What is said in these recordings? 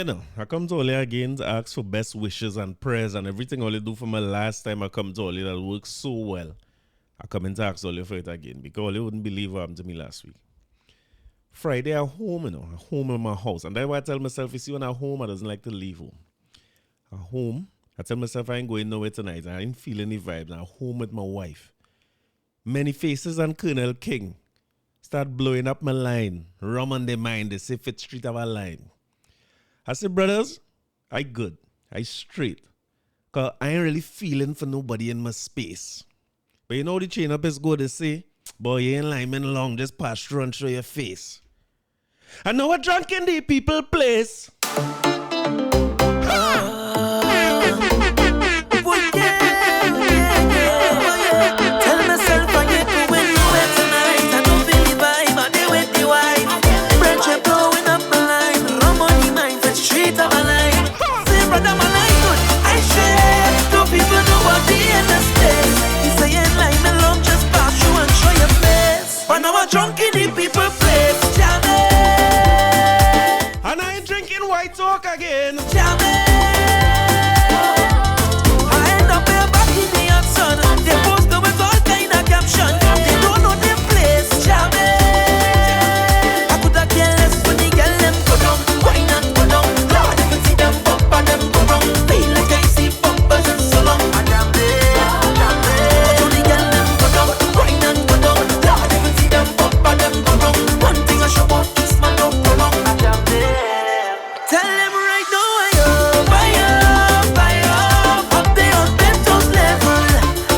You know, I come to Oli again to ask for best wishes and prayers and everything Oli do for my last time I come to Oli that worked so well. I come in to ask Oli for it again because Oli wouldn't believe what happened to me last week. Friday at home, I'm home in my house. And that's why I tell myself, you see, when I'm home, I doesn't like to leave home. At home, I tell myself I ain't going nowhere tonight. I ain't feeling any vibes. I'm home with my wife. Many Faces and Colonel King start blowing up my line. Rum on their mind. They say Fifth Street have a line. I say, brothers, I good. I straight. Because I ain't really feeling for nobody in my space. But you know the chain up is good. They say, boy, you ain't liming long. Just pass through and show your face. I know a drunk in the people place. Drunk in the people place, jamming. And I ain't drinking white talk again. Jamming. I end up here back in the action. They post me with all kind of caption. They don't know them place, jamming. I could have cared less when the girl them go down, wine and go down. Lord, if you see them bump and them go wrong, feel like I see bumpers and so long. I jamming, jamming. But the girl them go down, wine and go down. Lord, if you see them bump and them go wrong, one thing I show up, this man don't go wrong. I jamming. Tell them right now, I up there on Bento's level.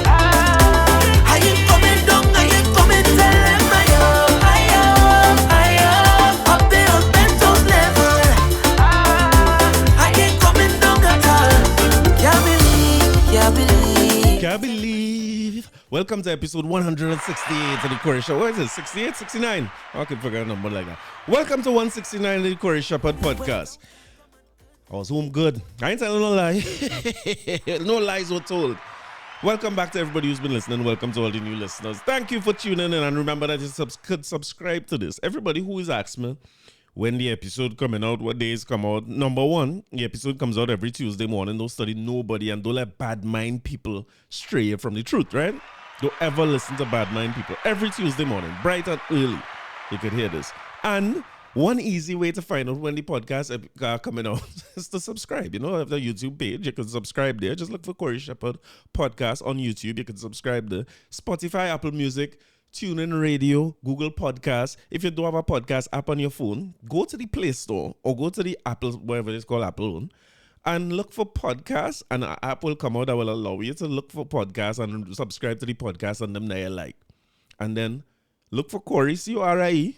I ain't coming down, I ain't coming. Tell them I up there on Bento's level. I ain't coming down at all. Can't believe. Welcome to episode 168 of the Corey Show. What is it? 68, 69? I can figure a number like that. Welcome to 169 of the Corey Shepherd podcast. I was home good. I ain't telling no lie. No lies were told. Welcome back to everybody who's been listening. Welcome to all the new listeners. Thank you for tuning in. And remember that you could subscribe to this. Everybody who is asking me when the episode coming out, what days come out. Number one, the episode comes out every Tuesday morning. Don't study nobody and don't let bad mind people stray from the truth, right? Don't ever listen to bad mind people. Every Tuesday morning, bright and early, you could hear this. And one easy way to find out when the podcast are coming out is to subscribe. You know, have the YouTube page. You can subscribe there. Just look for Corey Shepherd Podcast on YouTube. You can subscribe there. Spotify, Apple Music, TuneIn Radio, Google Podcasts. If you don't have a podcast app on your phone, go to the Play Store or go to the Apple, whatever it's called, Apple one, and look for podcasts, and an app will come out that will allow you to look for podcasts and subscribe to the podcast and them that you like. And then look for Corey, C-O-R-I-E.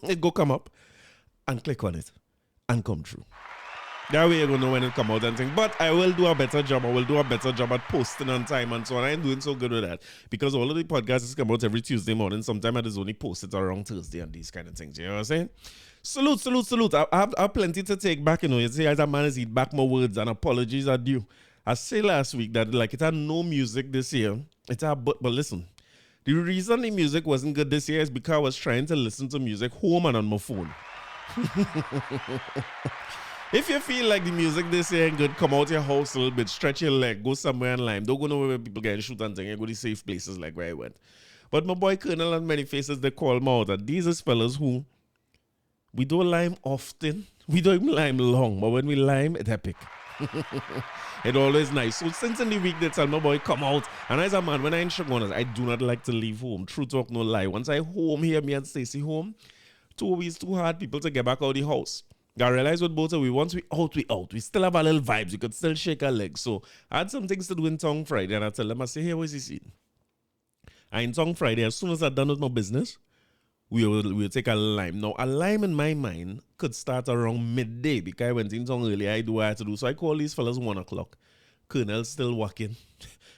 It go come up and click on it and come through. That way you're going to know when it come out and things. But I will do a better job. I will do a better job at posting on time and so on. I ain't doing so good with that because all of the podcasts come out every Tuesday morning. Sometimes I just only post it around Thursday and these kind of things. You know what I'm saying? Salute. I have plenty to take back. You know, you see, as a man is eat back my words and apologies are due. I say last week that like it had no music this year. But listen. The reason the music wasn't good this year is because I was trying to listen to music home and on my phone. If you feel like the music this year ain't good, come out your house a little bit, stretch your leg, go somewhere and lime. Don't go nowhere where people get shoot and thing. Go to safe places like where I went. But my boy Colonel and Many Faces, they call me out. And these is fellas who, we don't lime often. We don't even lime long. But when we lime, it's epic. It's always nice. So since in the week they tell my boy come out, and as a man, when I ain't honest, I do not like to leave home. True talk, no lie. Once I home here, me and Stacey home, 2 weeks too hard people to get back out the house. I realize with both of we, once we out. We still have our little vibes. We could still shake our legs. So I had some things to do in Tongue Friday, and I tell them, I say, hey, what's the scene? And in Tongue Friday, as soon as I'm done with my business, we'll take a lime. Now, a lime in my mind could start around midday because I went in Tongue early. I do what I had to do. So I call these fellas 1 o'clock. Colonel's still working.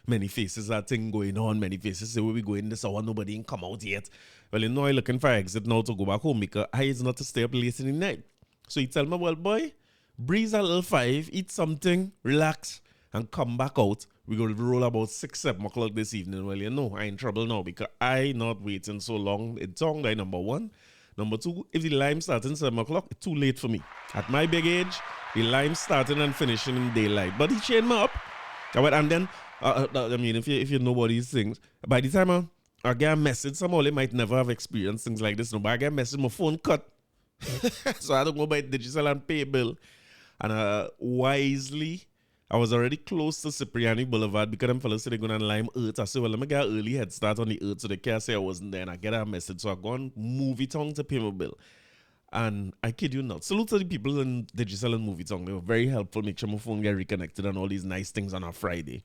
Many Faces are thing going on. Many Faces say, where we going this hour? Nobody ain't come out yet. Well, you know, I'm looking for exit now to go back home because I is not to stay up late in the night. So he tell me, well, boy, breeze a little 5, eat something, relax, and come back out. We're going to roll about 6, 7 o'clock this evening. Well, you know, I in trouble now because I not waiting so long. It's Tongue, number one. Number two, if the lime starting 7 o'clock, it's too late for me. At my big age, the lime starting and finishing in daylight. But he chained me up. And then, I mean, if you know what these things, by the time I get a message, some of them might never have experienced things like this. No, but I get a message, my phone cut. So I had to go by digital and pay a bill. And wisely, I was already close to Cipriani Boulevard because them fellas said they're going to lime Earth. I said, well, let me get an early head start on the Earth so they can't say I wasn't there. And I get a message. So I go on Movie Tongue to pay my bill. And I kid you not. Salute to the people in Digital and Movie Tongue. They were very helpful. Make sure my phone get reconnected and all these nice things on a Friday.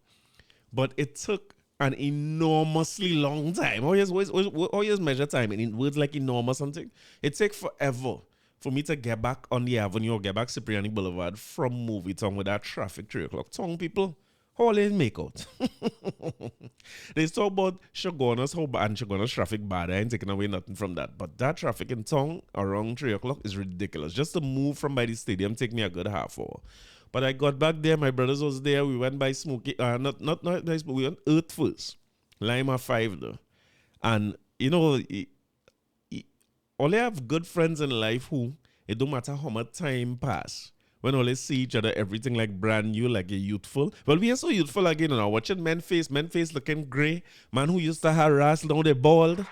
But it took an enormously long time. Always measure time in words like enormous something. It takes forever for me to get back on the avenue or get back Cipriani Boulevard from Movie Tongue with that traffic 3 o'clock. Tongue people, how they make out? They talk about Shogunas, how bad and Shogunas traffic bad. I ain't taking away nothing from that. But that traffic in Tongue around 3 o'clock is ridiculous. Just to move from by the stadium take me a good half hour. But I got back there, my brothers was there, we went by Smoky, not nice, but we went Earth first. Lima 5 though. And you know, only have good friends in life who, it don't matter how much time pass. When all they see each other, everything like brand new, like you're youthful. Well, we are so youthful again now. Watching men face looking grey. Man who used to harass, now they bald.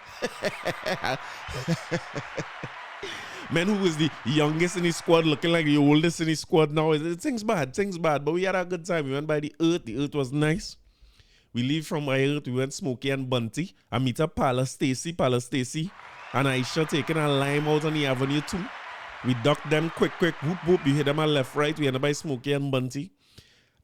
Men who was the youngest in his squad looking like the oldest in his squad now. Things bad. But we had a good time. We went by the Earth. The Earth was nice. We leave from my Earth. We went Smokey and Bunty. I meet up Paula Stacy, and Aisha taking a lime out on the avenue too. We ducked them quick, whoop, whoop. We hit them at left, right. We ended by Smokey and Bunty.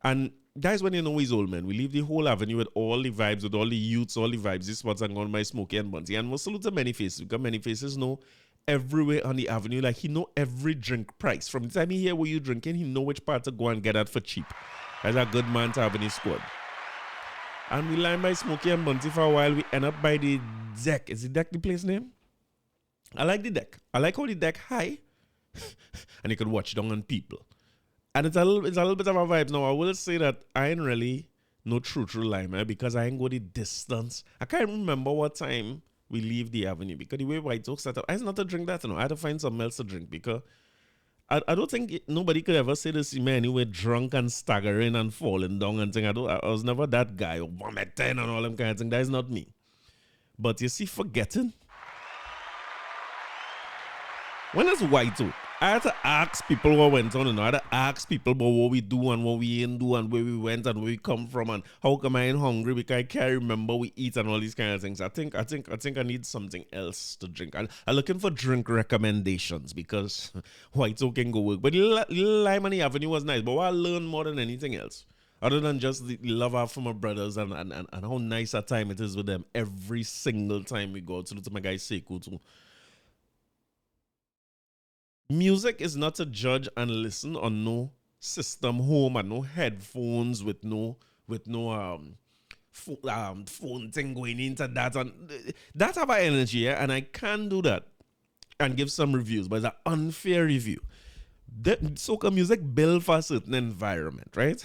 And guys, when you know he's old, man, we leave the whole avenue with all the vibes, with all the youths, all the vibes. This spots are gone by Smokey and Bunty. And we'll salute to many faces, because many faces know everywhere on the avenue. Like, he know every drink price. From the time he hear what you drinking, he know which part to go and get at for cheap. That's a good man to have in his squad. And we line by Smokey and Bunty for a while. We end up by the deck. Is the deck the place name? I like the deck. I like how the deck high. And you could watch down on people. And it's a little bit of a vibe. Now, I will say that I ain't really no true lime, because I ain't go the distance. I can't remember what time we leave the avenue, because the way White Oak set up, I had not to drink that, I had to find something else to drink, because I don't think nobody could ever say this to me anyway, drunk and staggering and falling down and thing. I was never that guy, or vomiting and all them kind of thing. That is not me. But you see, forgetting. When it's White Oak, I had to ask people what went on, I had to ask people about what we do and what we ain't do and where we went and where we come from and how come I ain't hungry because I can't remember we eat and all these kind of things. I think I need something else to drink. I'm looking for drink recommendations because White Oak can go work. But Little Lime on the Avenue was nice. But what I learned more than anything else, other than just the love I have for my brothers and how nice a time it is with them every single time we go. So to my guy Sekou too. Music is not to judge and listen on no system home and no headphones with no phone thing going into that, and that have an energy, yeah? And I can do that and give some reviews, but it's an unfair review. The soca music built for a certain environment, right?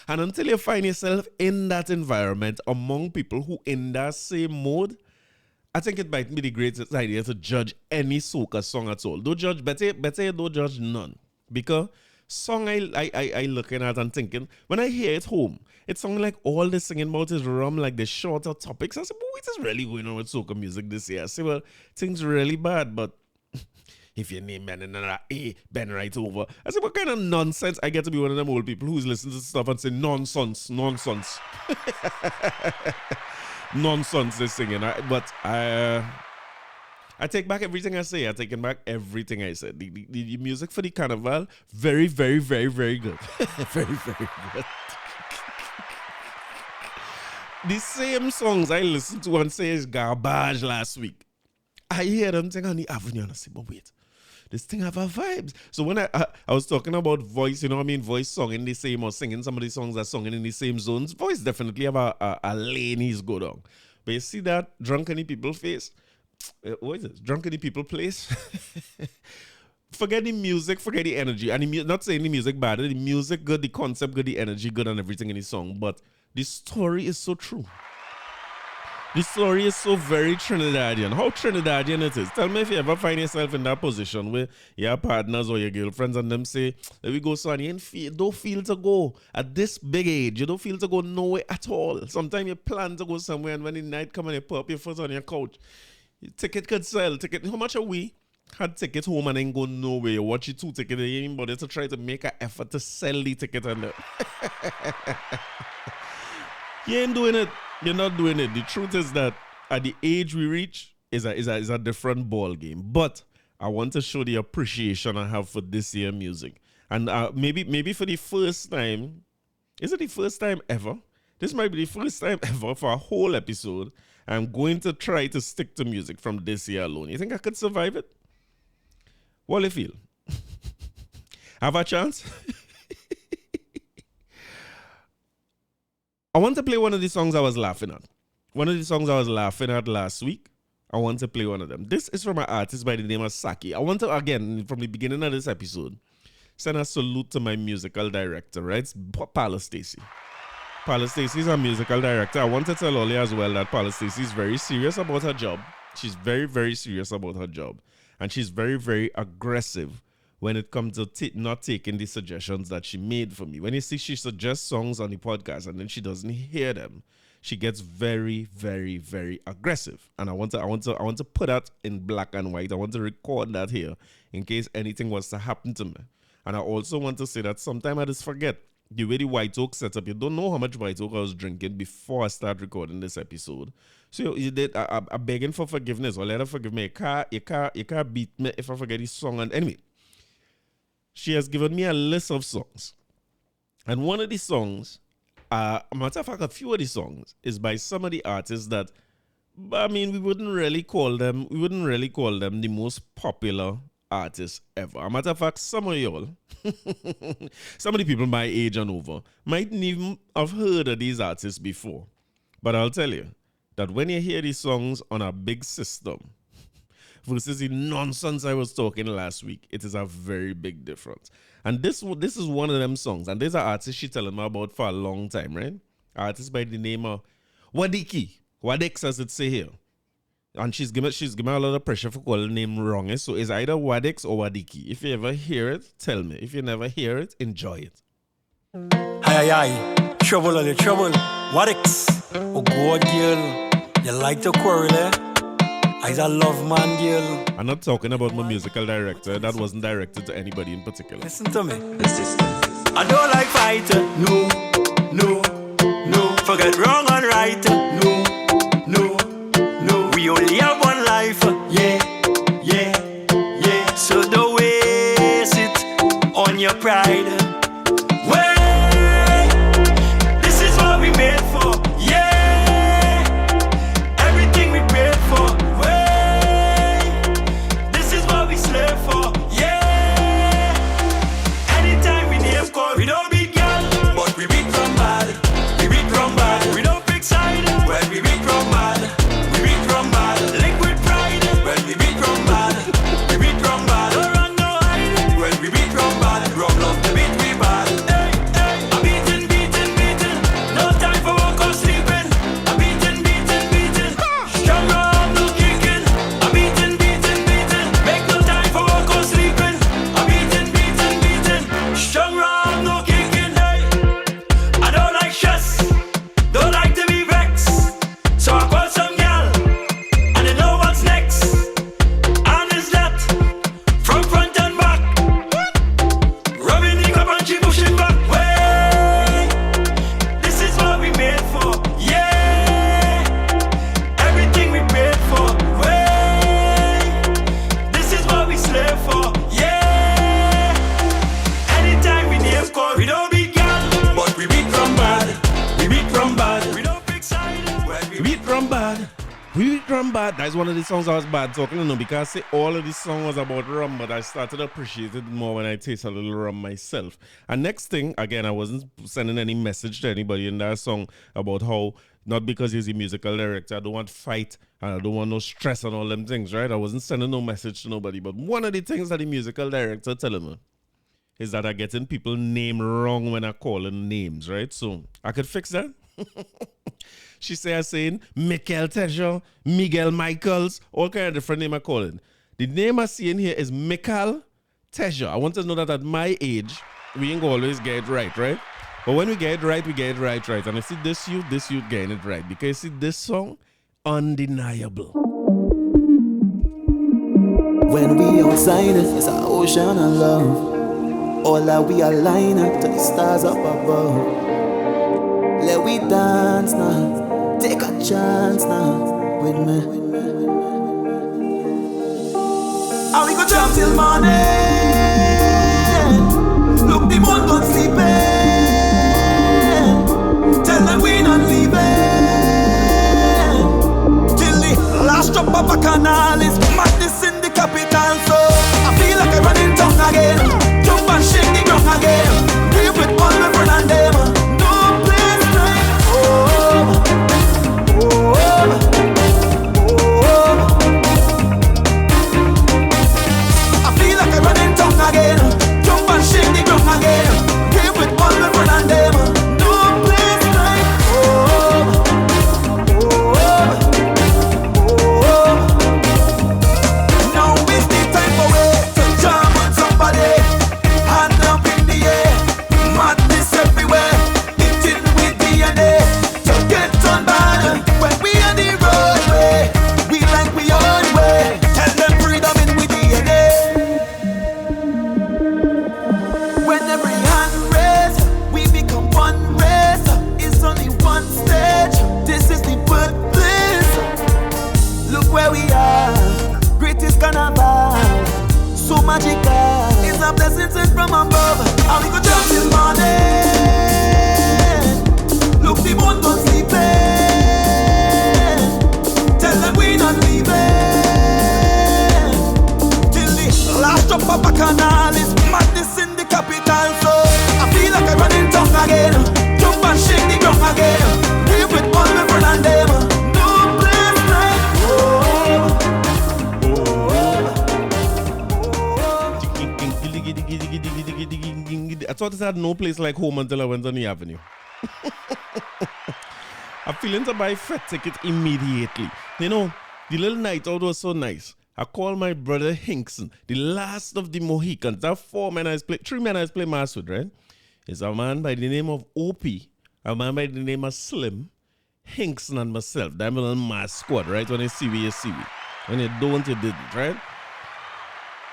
And until you find yourself in that environment among people who in that same mode, I think it might be the greatest idea to judge any soca song at all. Don't judge, better you don't judge none. Because song I looking at and thinking, when I hear it home, it sounds like all the singing about is rum, like the shorter topics. I said, but what is really going on with soca music this year? I say, well, things really bad, but if your name Ben right over. I said, what kind of nonsense? I get to be one of them old people who's listening to stuff and say, nonsense. Nonsense they're singing. But I take back everything I say. I take back everything I said. The music for the carnival, very, very, very, very good. Very, very good. The same songs I listened to and say is garbage last week, I hear them sing on the avenue and I say, but wait, this thing have a vibes. So when I was talking about voice, voice songing the same or singing some of the songs that sung in the same zones, voice definitely have a lane he's go down. But you see that drunk in the people face? What is it? Drunk in the people place? Forget the music, forget the energy. And not saying the music bad, the music good, the concept good, the energy good and everything in the song. But the story is so true. The story is so very Trinidadian. How Trinidadian it is. Tell me if you ever find yourself in that position where your partners or your girlfriends and them say, "Let we go, son, you don't feel to go at this big age. You don't feel to go nowhere at all. Sometimes you plan to go somewhere and when the night come and you put up your foot on your couch, your ticket could sell. Ticket, how much are we? Had tickets home and ain't go nowhere. You watch your 2 tickets, you ain't bother to try to make an effort to sell the ticket and you ain't doing it. You're not doing it. The truth is that at the age we reach is a different ball game. But I want to show the appreciation I have for this year music. And maybe for the first time, is it the first time ever? This might be the first time ever for a whole episode. I'm going to try to stick to music from this year alone. You think I could survive it? What do you feel? Have a chance? I want to play one of the songs I was laughing at. One of the songs I was laughing at last week. I want to play one of them. This is from an artist by the name of Saki. I want to, again, from the beginning of this episode, send a salute to my musical director, right? It's Paula Stacy. Paula Stacy is a musical director. I want to tell Ollie as well that Paula Stacy is very serious about her job. She's very, very serious about her job. And she's very, very aggressive when it comes to not taking the suggestions that she made for me. When you see she suggests songs on the podcast and then she doesn't hear them, she gets very, very, very aggressive. And I want to put that in black and white. I want to record that here in case anything was to happen to me. And I also want to say that sometimes I just forget the way the White Oak set up. You don't know how much White Oak I was drinking before I start recording this episode. So I'm begging for forgiveness. Or let her forgive me. You can't beat me if I forget this song. And anyway, she has given me a list of songs. And one of the songs, matter of fact, a few of the songs is by some of the artists that, I mean, we wouldn't really call them the most popular artists ever. A matter of fact, some of y'all, some of the people my age and over, mightn't even have heard of these artists before. But I'll tell you that when you hear these songs on a big system, versus the nonsense I was talking last week, it is a very big difference. And this is one of them songs. And there's an artist she telling me about for a long time, right? Artist by the name of Wadix, as it say here. And she's given a lot of pressure for calling the name wrong. So it's either Wadix or Wadiki. If you ever hear it, tell me. If you never hear it, enjoy it. Aye, trouble on the trouble. Wadix, oh God, girl, you like to quarrel, eh? I's a love man, girl. I'm not talking about my musical director. That wasn't directed to anybody in particular. Listen to me. I don't like fight. No, no, no. Forget wrong and right. No, no, no. We only have one life. Yeah, yeah, yeah. So don't waste it on your pride. Wait, this is what we made for. Yeah, everything we prayed for. Slave for, yeah. Anytime we name call, we don't beat girl, but we beat from bad. We beat from bad. We don't pick side. When we beat from bad, we beat from bad. Liquid pride. When we beat from bad, we beat from bad. Don't run no hide. When we beat from bad, wrong love to beat we bad. Hey, hey, I'm beating, beating, beating. No time for walk or sleeping. I'm beating, beating, beating. Strong arm, no kicking. I'm beating, beating, beating. Make no time for walk or sleeping. I'm beating, beating, beating. Strong arm, no kicking. Hey, I don't like stress. Don't like to be vexed. So I call some gal, and they know what's next. And is that from front and back? Rubbing the cup and she pushing back. Way, this is what we made for. Yeah, everything we paid for. Way, this is what we slave for. Yeah, anytime we name call, we don't beat gal, but we beat from bad. We beat from bad. We don't pick side. When we Beat from bad. We beat from bad. That's one of the songs I was bad talking to, because I say all of this song was about rum, but I started to appreciate it more when I taste a little rum myself. And next thing, again, I wasn't sending any message to anybody in that song about how, not because he's a musical director, I don't want fight and I don't want no stress and all them things, right? I wasn't sending no message to nobody. But one of the things that the musical director telling me is that I'm getting people name wrong when I call them names, right? So I could fix that. She say saying Michael Tejo, Miguel Michaels, all kind of different name I call it. The name I see in here is Michael Tejo. I want to know that at my age, we ain't gonna always get it right? But when we get it right, we get it right. And I see this youth getting it right. Because you see this song, undeniable. When we outside, it's an ocean of love. All that we align up to the stars up above. Let we dance now, take a chance now with me. And we go jump till morning. Look, the moon gone sleeping. Tell them we not leaving till the last drop of a canal is madness in the capital. So I feel like I run in town again. Jump and shake the ground again. Live with all my friends and them. Again, jump and shake the ground again. Live with all my friends and them. No place like home. Now is the time for it to jam on somebody. Hand up in the air, madness everywhere. Eating with DNA to get on bad. When we on the roadway, we like we own way. Tell them freedom in with DNA. Where we are, greatest carnival, so magical. It's a blessing sent from above, and we go jump till morning. Look, the moon gone sleeping. Tell them we not leaving till the last drop of a canal is madness in the capital. So I feel like I run in town again, jump and shake the ground again. Live with all my friends and them. I thought it had no place like home until I went on the avenue. I'm feeling to buy fat ticket immediately. You know, the little night out was so nice. I called my brother Hinkson, the last of the Mohicans. That three men I play mass with, right? It's a man by the name of OP, a man by the name of Slim, Hinkson and myself. That little mass squad, right? When you see me, you see me. When you don't, you didn't, right?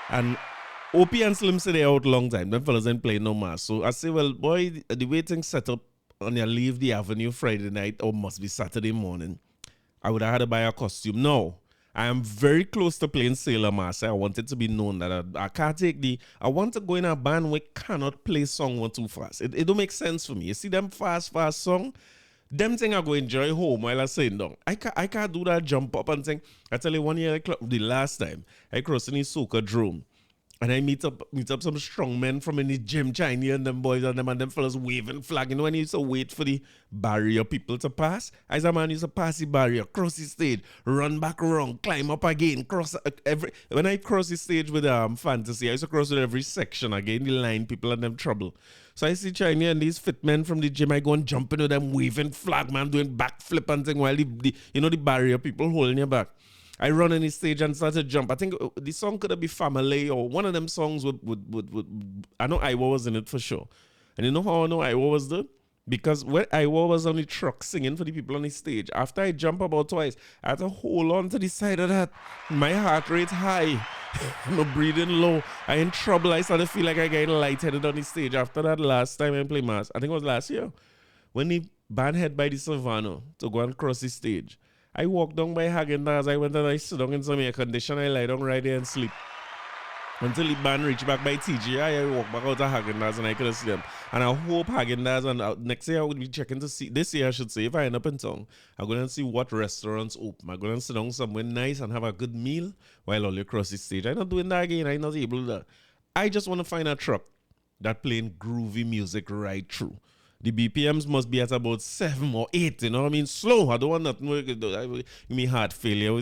And OP and Slim say they out long time. Them fellas ain't playing no mass. So I say, well, boy, the way things set up on you leave the avenue Friday night or must be Saturday morning, I would have had to buy a costume. No, I am very close to playing Sailor Mass. I want it to be known that I can't take I want to go in a band where cannot play song one too fast. It don't make sense for me. You see them fast song, them thing I go enjoy home while I sing down. I can't do that jump up and sing. I tell you 1 year, the last time, I crossed in the soca drone. And I meet up some strong men from in the gym, Chinese and them boys and them fellas waving flag. You know when you used to wait for the barrier people to pass? As a man used to pass the barrier, cross the stage, run back around, climb up again, cross when I cross the stage with fantasy, I used to cross with every section again, the line people and them trouble. So I see Chinese and these fit men from the gym, I go and jump into them waving flag, man, doing backflip and thing while the barrier people holding your back. I run on the stage and start to jump. I think the song could have been Family or one of them songs would I know Iwa was in it for sure. And you know how I know Iwa was there? Because when Iwa was on the truck singing for the people on the stage, after I jump about twice, I had to hold on to the side of that. My heart rate high. My breathing low. I in trouble. I started to feel like I getting lightheaded on the stage after that last time I played mass. I think it was last year. When the band head by the Savannah to go and cross the stage. I walked down by Häagen-Dazs. I went and I sit down in some air condition. I lie down right there and sleep. Until the band reached back by TGI, I walked back out of Häagen-Dazs and I couldn't see them. And I hope Häagen-Dazs, and next year I would be checking to see, this year I should say, if I end up in town, I'm going to see what restaurants open. I'm going to sit down somewhere nice and have a good meal while all across the stage. I'm not doing that again. I'm not able to do that. I just want to find a truck that playing groovy music right through. The BPMs must be at about 7 or 8, you know what I mean? Slow. I don't want nothing. Me heart failure.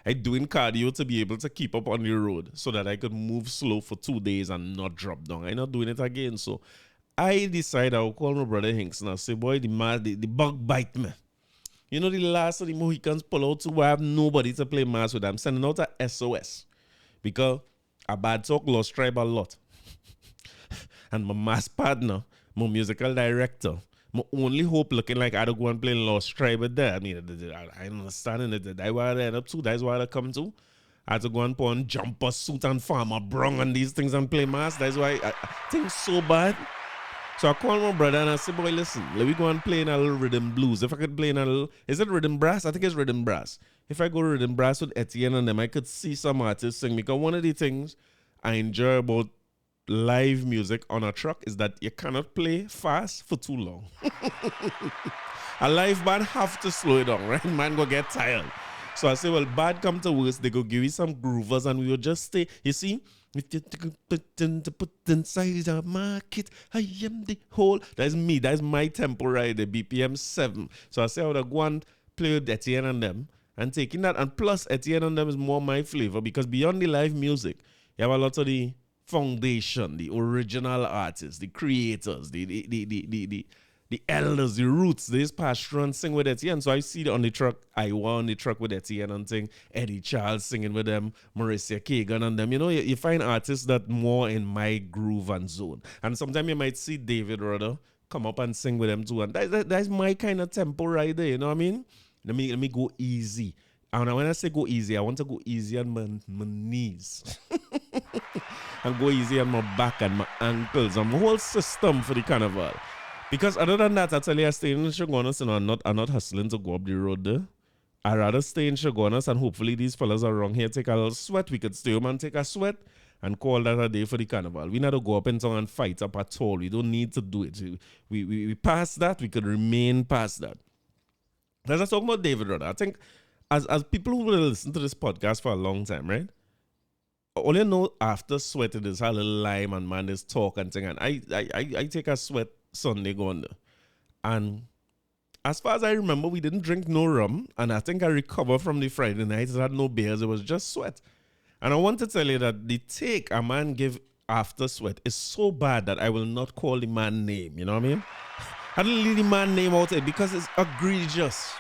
I doing cardio to be able to keep up on the road so that I could move slow for 2 days and not drop down. I'm not doing it again. So I decided I would call my brother Hinks and I say, boy, the bug bite me. You know, the last of the Mohicans pull out to I have nobody to play mass with. I'm sending out a SOS. Because a bad talk lost tribe a lot. And my mass partner, my musical director, my only hope looking like I don't go and play Lost Tribe with that. I mean, I understand it. That's why I end up to. That's why I come to. I had to go and put on jumper suit and farmer brung and these things and play mass. That's why I think so bad. So I called my brother and I said, boy, listen, let me go and play in a little rhythm blues. If I could play in a little, is it rhythm brass? I think it's rhythm brass. If I go rhythm brass with Etienne and them, I could see some artists sing. Because one of the things I enjoy about live music on a truck is that you cannot play fast for too long. A live band have to slow it down, right? Man go get tired. So I say, well, bad come to worst, they go give you some groovers and we will just stay. You see, if you put inside a market, I am the whole. That's me. That's my tempo right there, BPM 7. So I say I would go and play with Etienne and them and taking that. And plus, Etienne and them is more my flavor because beyond the live music, you have a lot of the foundation, the original artists, the creators, the elders, the roots. They just pass through and sing with Etienne. So I see it on the truck. I was on the truck with Etienne and sing. Eddie Charles singing with them, Marissa Kagan and them. You know, you find artists that more in my groove and zone. And sometimes you might see David Rudder come up and sing with them too. And that's my kind of tempo right there. You know what I mean? Let me go easy. And when I say go easy, I want to go easy on my knees. And go easy on my back and my ankles and my whole system for the carnival. Because other than that, I tell you, I stay in Shogunas and I'm not hustling to go up the road there. I'd rather stay in Shogunas and hopefully these fellas around here take a little sweat. We could stay home and take a sweat and call that a day for the carnival. We not to go up in town and fight up at all. We don't need to do it. We passed that. We could remain past that. As I talk about David Rudder, I think as people who will listen to this podcast for a long time, right? All you know after sweat it is how little lime and man is talk and thing. And I take a sweat Sunday going there. And as far as I remember, we didn't drink no rum. And I think I recovered from the Friday night. I had no beers. It was just sweat. And I want to tell you that the take a man give after sweat is so bad that I will not call the man name. You know what I mean? I don't leave the man name out there because it's egregious.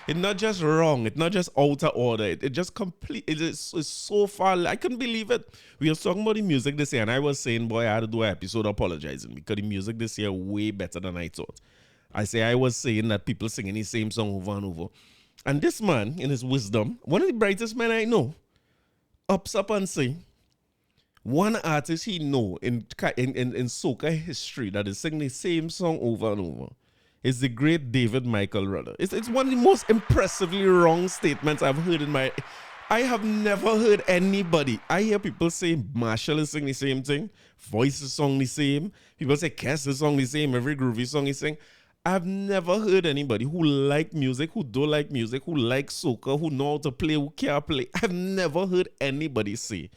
It's not just wrong. It's not just out of order. It just complete. It's so far. I couldn't believe it. We were talking about the music this year, and I was saying, boy, I had to do an episode apologizing because the music this year way better than I thought. I was saying that people singing the same song over and over. And this man, in his wisdom, one of the brightest men I know, ups up and say, one artist he know in soca history that is singing the same song over and over is the great David Michael Rudder. It's one of the most impressively wrong statements I've heard in my... I have never heard anybody... I hear people say Marshall is singing the same thing, Voice is song the same, people say Cass is song the same, every groovy song is sing. I've never heard anybody who like music, who don't like music, who likes soca, who know how to play, who can't play. I've never heard anybody say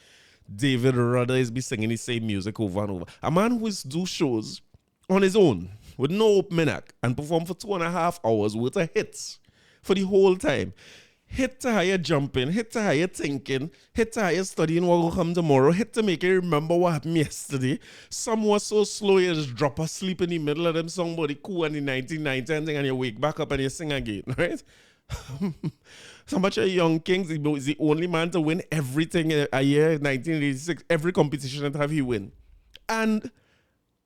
David Rudder is be singing the same music over and over. A man who is do shows on his own with no opening act and perform for 2.5 hours worth of hits for the whole time. Hit to how you jumping, hit to how you thinking, hit to how you studying what will come tomorrow, hit to make you remember what happened yesterday. Some was so slow you just drop asleep in the middle of them song about the coup and the 1990 and you wake back up and you sing again, right? So much of Young Kings is the only man to win everything a year, 1986, every competition that have he win. And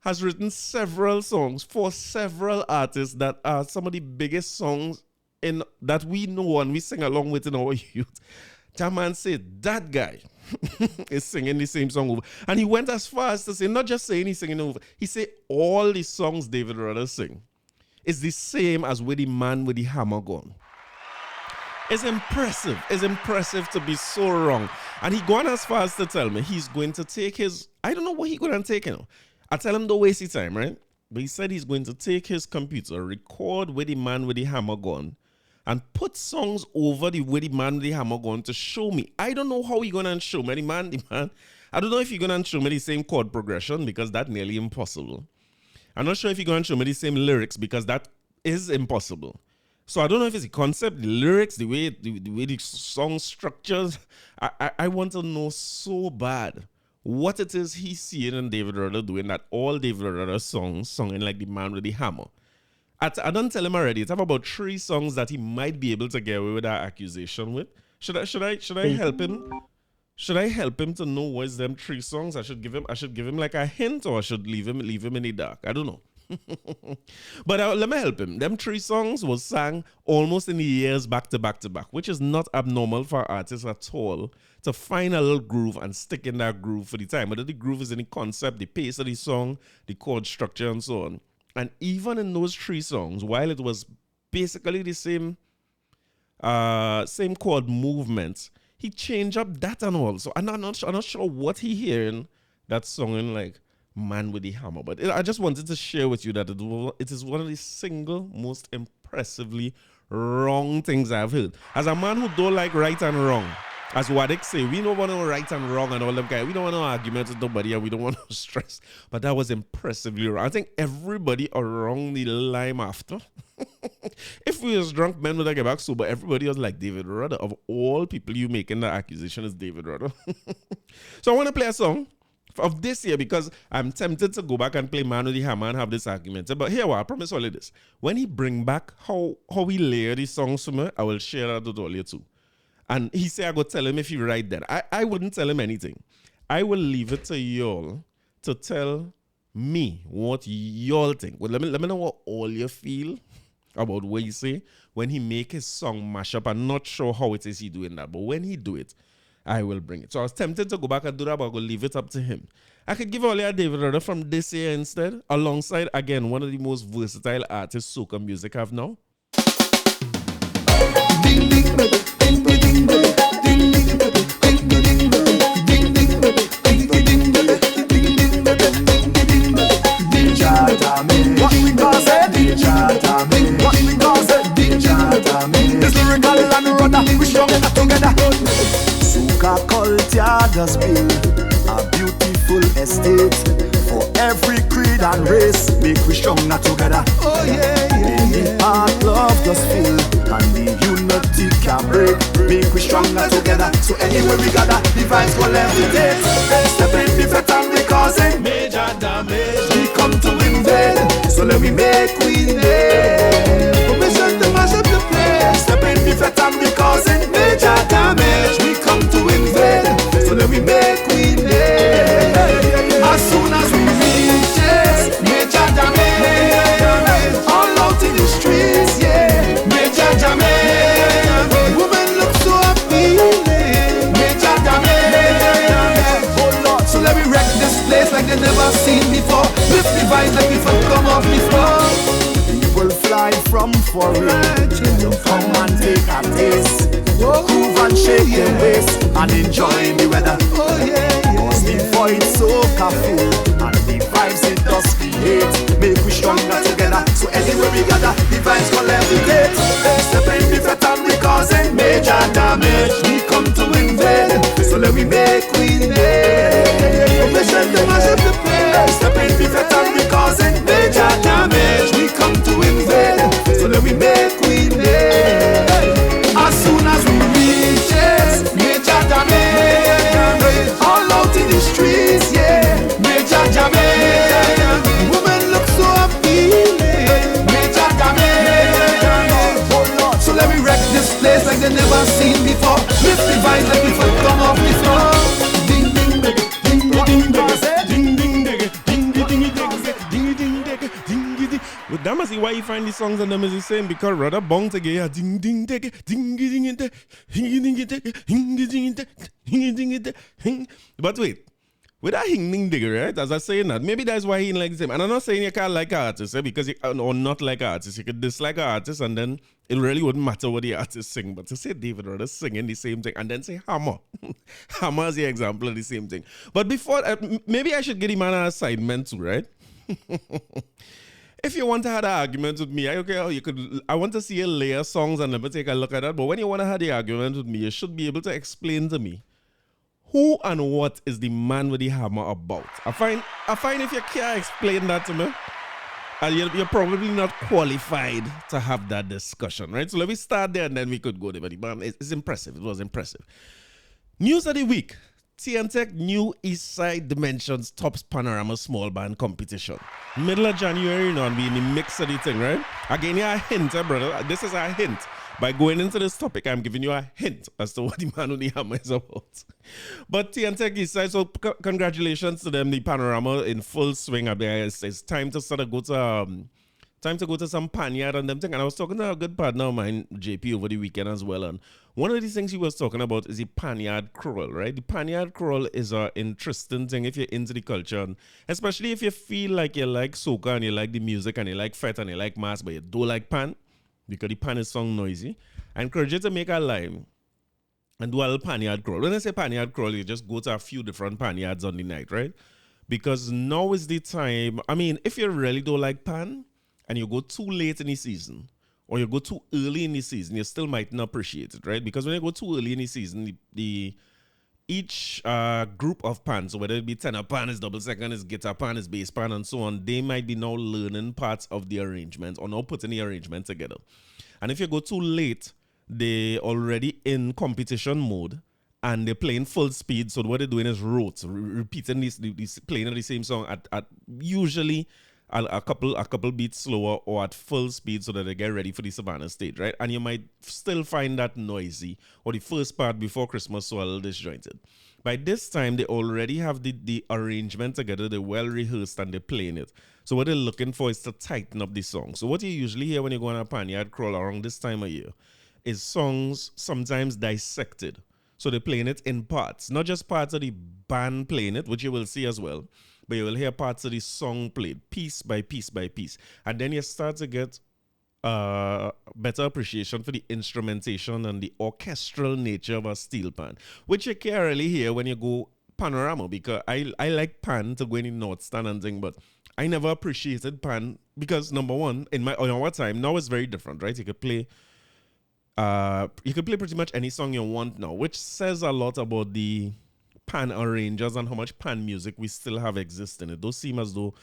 has written several songs for several artists that are some of the biggest songs in that we know and we sing along with in our youth. That man said that guy is singing the same song over. And he went as far as to say, not just saying he's singing over, he said all the songs David Rudder sing is the same as with the man with the hammer gun. It's impressive. It's impressive to be so wrong. And he gone as far as to tell me he's going to take his, I don't know what he's going to take, you know. I tell him don't waste his time, right? But he said he's going to take his computer, record with the man with the hammer gun, and put songs over with the man with the hammer gun to show me. I don't know how he's going to show me the man. I don't know if he's going to show me the same chord progression because that's nearly impossible. I'm not sure if he's going to show me the same lyrics because that is impossible. So I don't know if it's the concept, the lyrics, the way the song structures. I want to know so bad what it is he's seeing in David Rudder doing that all David Rudder songs sung in like the man with the hammer. I don't tell him already. It's have about 3 songs that he might be able to get away with that accusation with. Should I help him? Should I help him to know what's them 3 songs? I should give him like a hint, or I should leave him in the dark. I don't know. But let me help him. Them 3 songs was sang almost in the years back to back, which is not abnormal for artists at all to find a little groove and stick in that groove for the time. Whether the groove is in the concept, the pace of the song, the chord structure, and so on. And even in those 3 songs, while it was basically the same chord movements, he changed up that and all. So I'm not sure what he hearing that song in like Man with the Hammer. But I just wanted to share with you that it is one of the single most impressively wrong things I've heard. As a man who don't like right and wrong, as Waddick say, we don't want no right and wrong and all them guys. We don't want no arguments with nobody and we don't want no stress. But that was impressively wrong. I think everybody around the line after, if we was drunk men would get back sober, everybody was like David Rudder. Of all people you making the accusation is David Rudder. So I want to play a song of this year because I'm tempted to go back and play Man with the Hammer and have this argument. But here, I promise all of this. When he bring back how we layer these songs for me, I will share that with all you too. And he said I go tell him if he write that. I wouldn't tell him anything. I will leave it to y'all to tell me what y'all think. Well, let me know what all you feel about what he say when he make his song mash up. I'm not sure how it is he doing that, but when he do it, I will bring it. So I was tempted to go back and do that, but I'm going to leave it up to him. I could give all you a David Rudder from this year instead, alongside, again, one of the most versatile artists soca music have now. Ding ding baby, ding ding baby, ding ding baby, ding ding baby, ding ding baby, ding ding baby, ding ding baby, ding baby, ding jatame. What we gonna say? Ding jatame. What we gonna say? Ding jatame. It's lyrical and Rudder, we strong enough together. Soca culture does build a beautiful estate for every creed and race. Make we stronger together. Oh yeah, yeah, yeah. Heart love does feel and the unity can break. Make we stronger together. So anywhere we gather, the vibes go levitate. Step in the fet and we causing major damage. We come to invade, so let me make we name. Permission to mash up the place. Step in the fet and we causing major damage. We come to invade, so let me make we name. As soon as we reach it, major damage. All out in the streets, yeah. Major damage. Women look so appealing. Major damage. Oh Lord, so let me wreck this place like they never seen before. Lift the vibes like if I come off before. People fly from foreign to come and take a taste. Groove and shake their waist and enjoy the weather. Oh yeah, yeah. Cause the void so coffee and the vibes it does create. Make we stronger together. So anywhere we gather, the vibes go levitate. Step in the fet and we causing major damage. We come to invade, so let me make we name. Permission to mash up the place. Step in the fet and we causing major damage. We come to invade, so let me make we name. As soon as we reach it, major damage. All out in the streets, yeah. Major damage. Women look so appealing. Major damage. Oh Lord, so let me wreck this place like they never seen before. Lift the vibes like if I come off before. Ding ding baby, ding ding baby, ding ding baby, ding ding ding ding ding ding ding. With that, must see why you find these songs and them is the same, because Rudder bong together ding ding ding ding ding ding ding ding ding. But wait, with that hing ding digger, right? As I saying that, maybe that's why he likes him. And I'm not saying you can't like an artist, because you, or not like an artist. You could dislike an artist and then it really wouldn't matter what the artist sing. But to say David Rudder singing the same thing and then say Hammer, Hammer is the example of the same thing. But before, maybe I should get him an assignment too, right? If you want to have an argument with me, I want to see you layer songs and let me take a look at that. But when you want to have the argument with me, you should be able to explain to me who and what is the Man with the Hammer about. I find if you can't explain that to me, you're probably not qualified to have that discussion, right? So let me start there and then we could go there. But it's impressive. It was impressive. News of the week. TNTech New East Side Dimensions Tops Panorama Small Band Competition. Middle of January, you know, and we in the mix of the thing, right? Again, yeah, a hint, brother. This is a hint. By going into this topic, I'm giving you a hint as to what the man on the hammer is about. But TNTech East Side, so congratulations to them. The Panorama in full swing. It's time to sort of go to some panyard and them thing. And I was talking to a good partner of mine, JP, over the weekend as well. And one of the things he was talking about is the panyard crawl, right? The panyard crawl is an interesting thing if you're into the culture, and especially if you feel like you like soca and you like the music and you like fete and you like mass, but you don't like pan, because the pan is so noisy. I encourage you to make a line and do a little panyard crawl. When I say panyard crawl, you just go to a few different panyards on the night, right? Because now is the time. I mean, if you really don't like pan, and you go too late in the season, or you go too early in the season, you still might not appreciate it, right? Because when you go too early in the season, each group of pans, so whether it be tenor pan, is double second, is guitar pan, is bass pan, and so on, they might be now learning parts of the arrangement or now putting the arrangement together. And if you go too late, they already in competition mode and they're playing full speed. So what they're doing is repeating this playing the same song at usually a couple beats slower or at full speed so that they get ready for the Savannah stage, right? And you might still find that noisy, or the first part before Christmas so a little disjointed. By this time, they already have the arrangement together, they're well rehearsed and they're playing it. So what they're looking for is to tighten up the song. So what you usually hear when you go on a panyard crawl around this time of year is songs sometimes dissected. So they're playing it in parts, not just parts of the band playing it, which you will see as well, but you will hear parts of the song played piece by piece by piece. And then you start to get better appreciation for the instrumentation and the orchestral nature of a steel pan, which you can't really hear when you go Panorama, because I like pan to go in the North Stand and thing, but I never appreciated pan because, number one, in our time, now it's very different, right? You could play pretty much any song you want now, which says a lot about the pan arrangers and how much pan music we still have existing. It does seem as though,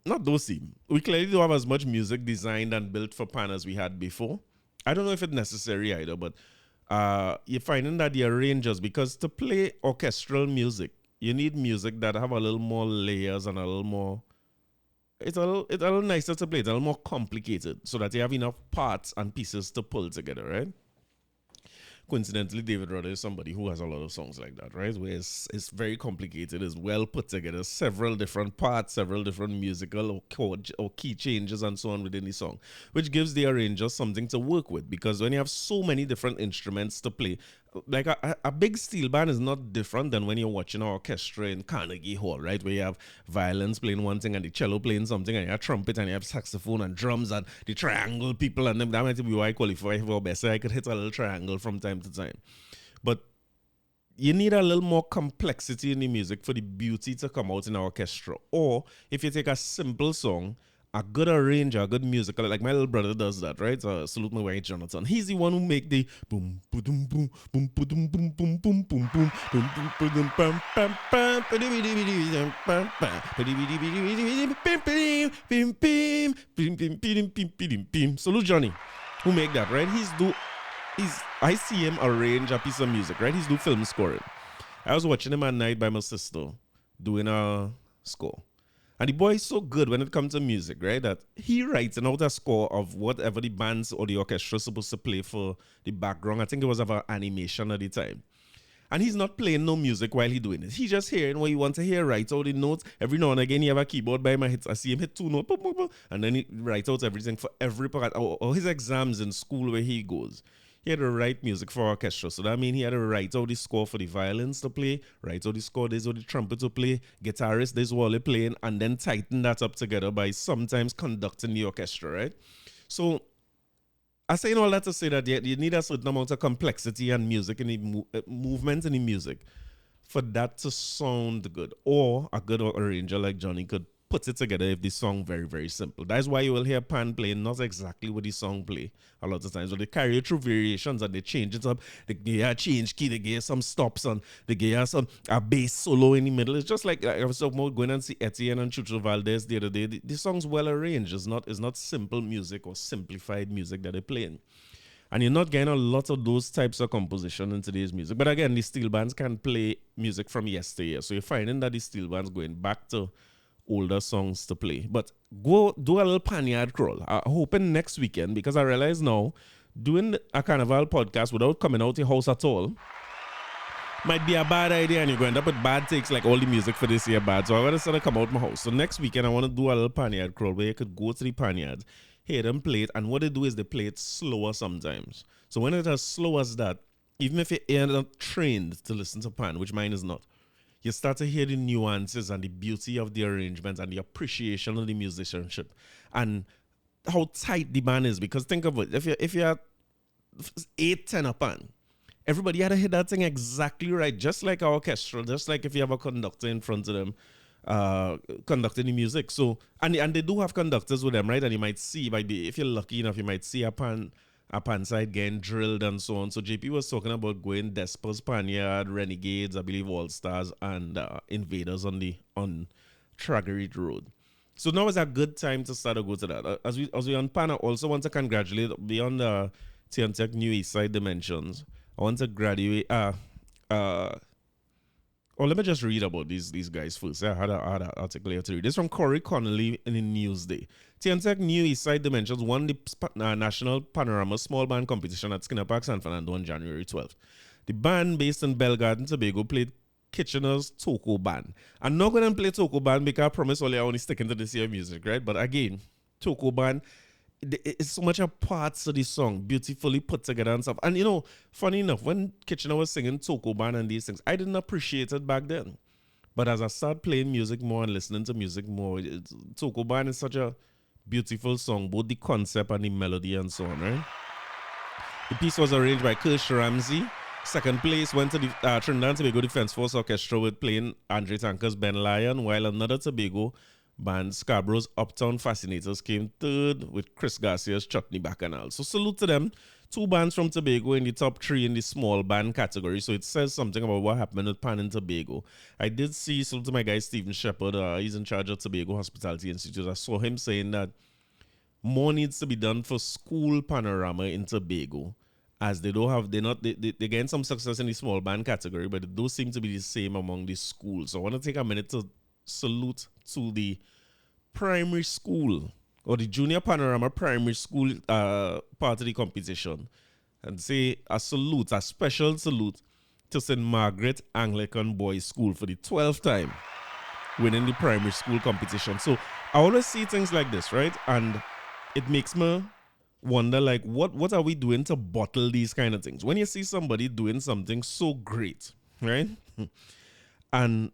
we clearly don't have as much music designed and built for pan as we had before. I don't know if it's necessary either, but you're finding that the arrangers, because to play orchestral music, you need music that have a little more layers and a little more, it's a little nicer to play, it's a little more complicated, so that you have enough parts and pieces to pull together, right? Coincidentally, David Rudder is somebody who has a lot of songs like that, right? Where it's very complicated, it's well put together, several different parts, several different musical or chord or key changes and so on within the song, which gives the arranger something to work with. Because when you have so many different instruments to play, like a big steel band is not different than when you're watching an orchestra in Carnegie Hall, right? Where you have violins playing one thing and the cello playing something, and you have trumpet and you have saxophone and drums and the triangle people, and them. That might be why I qualify for best. So I could hit a little triangle from time to time. But you need a little more complexity in the music for the beauty to come out in an orchestra. Or if you take a simple song, a good arranger, a good musical, like my little brother does that, right? Salute my wife, Jonathan. He's the one who make the boom, boom, boom, boom, boom, boom, boom, boom, boom, boom, boom, boom, boom, boom, bam, bam, bam, bam. Salute Johnny, who make that, right? I see him arrange a piece of music, right? He's do film scoring. I was watching him at night by my sister doing a score. And the boy is so good when it comes to music, right? That he writes out a score of whatever the bands or the orchestra is supposed to play for the background. I think it was of an animation at the time. And he's not playing no music while he's doing it. He's just hearing what he wants to hear, writes out the notes. Every now and again, he have a keyboard by him. I see him hit 2 notes, boom, boom, boom, and then he writes out everything for every part. Or his exams in school where he goes. He had to write music for orchestra. So that means he had to write out the score for the violins to play, write out the score, there's all the trumpet to play, guitarist, there's all they playing, and then tighten that up together by sometimes conducting the orchestra, right? So I'm saying all that to say that you need a certain amount of complexity and music in the movement in the music for that to sound good. Or a good arranger like Johnny could put it together if the song very, very simple. That's why you will hear pan playing not exactly what the song play a lot of times. But they carry it through variations and they change it up. They give change key, they give some stops and they give some a bass solo in the middle. It's just like I was talking about going and see Etienne and Chucho Valdez the other day. The song's well arranged. It's not simple music or simplified music that they're playing. And you're not getting a lot of those types of composition in today's music. But again, the steel bands can play music from yesteryear. So you're finding that the steel bands going back to older songs to play. But go do a little panyard crawl. I'm hoping next weekend, because I realize now doing a carnival podcast without coming out your house at all might be a bad idea, and you're going to end up with bad takes like all the music for this year bad. So I want to sort of come out my house. So next weekend I want to do a little panyard crawl where you could go to the panyards, hear them play it, and what they do is they play it slower sometimes. So when it's as slow as that, even if you're not trained to listen to pan, which mine is not, you start to hear the nuances and the beauty of the arrangements and the appreciation of the musicianship and how tight the band is. Because think of it, if you're 8-10 a pan, everybody had to hit that thing exactly right, just like our orchestra, just like if you have a conductor in front of them conducting the music. So and they do have conductors with them, right? And you might see, if you're lucky enough, you might see a pan side getting drilled and so on. So JP was talking about going Despers, Panyard, Renegades, I believe All Stars, and Invaders on Traggery Road. So now is a good time to start to go to that. As we on Pan, I also want to congratulate beyond the TNTech New East Side Dimensions. I want to graduate. Let me just read about these guys first. I had an article here to read. This is from Corey Connolly in the Newsday. TNTech New East Side Dimensions won the National Panorama Small Band Competition at Skinner Park, San Fernando on January 12th. The band based in Belgarden, Tobago played Kitchener's Toko Band. I'm not going to play Toko Band because I promise only I only stick into this year music, right? But again, Toko Band, it's so much of parts of the song, beautifully put together and stuff. And you know, funny enough, when Kitchener was singing Toko Band and these things, I didn't appreciate it back then. But as I started playing music more and listening to music more, Toko Band is such a beautiful song, both the concept and the melody and so on, right? The piece was arranged by Kirsch Ramsey. Second place went to the Trinidad and Tobago Defense Force Orchestra with playing Andre Tanker's Ben Lyon, while another Tobago band, Scarborough's Uptown Fascinators, came third with Chris Garcia's Chutney Bacchanal. So salute to them. 2 bands from Tobago in the top 3 in the small band category. So it says something about what happened with Pan in Tobago. I did see, salute to my guy Stephen Shepard. He's in charge of Tobago Hospitality Institute. I saw him saying that more needs to be done for school panorama in Tobago, as they're getting some success in the small band category, but it does seem to be the same among the schools. So I want to take a minute to salute to the primary school or the junior panorama primary school part of the competition and say a special salute to St. Margaret Anglican Boys School for the 12th time winning the primary school competition. So I always see things like this, right? And it makes me wonder, like, what are we doing to bottle these kind of things? When you see somebody doing something so great, right? And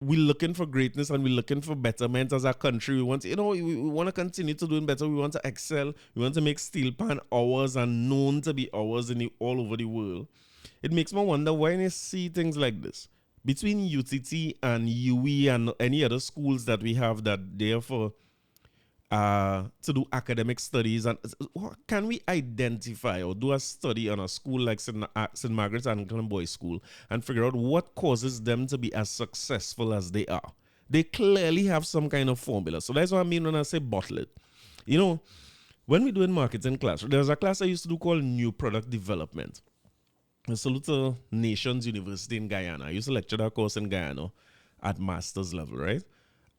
we're looking for greatness and we're looking for betterment as a country. We want, we want to continue to doing better. We want to excel. We want to make steel pan ours and known to be ours all over the world. It makes me wonder when you see things like this between UTT and UE and any other schools that we have that therefore to do academic studies, and can we identify or do a study on a school like St. Margaret's Anglican Boys School and figure out what causes them to be as successful as they are? They clearly have some kind of formula. So that's what I mean when I say bottle it. When we're doing marketing class, there's a class I used to do called New Product Development. I salute to Nations University in Guyana. I used to lecture that course in Guyana at master's level, right?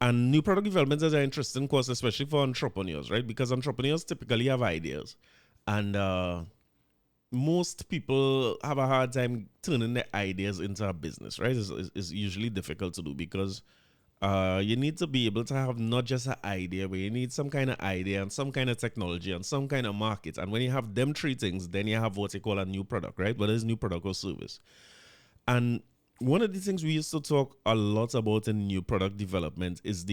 And new product development is an interesting course, especially for entrepreneurs, right? Because entrepreneurs typically have ideas. And most people have a hard time turning their ideas into a business, right? It's usually difficult to do because you need to be able to have not just an idea, but you need some kind of idea and some kind of technology and some kind of market. And when you have them 3 things, then you have what you call a new product, right? Whether it's new product or service. And one of the things we used to talk a lot about in new product development is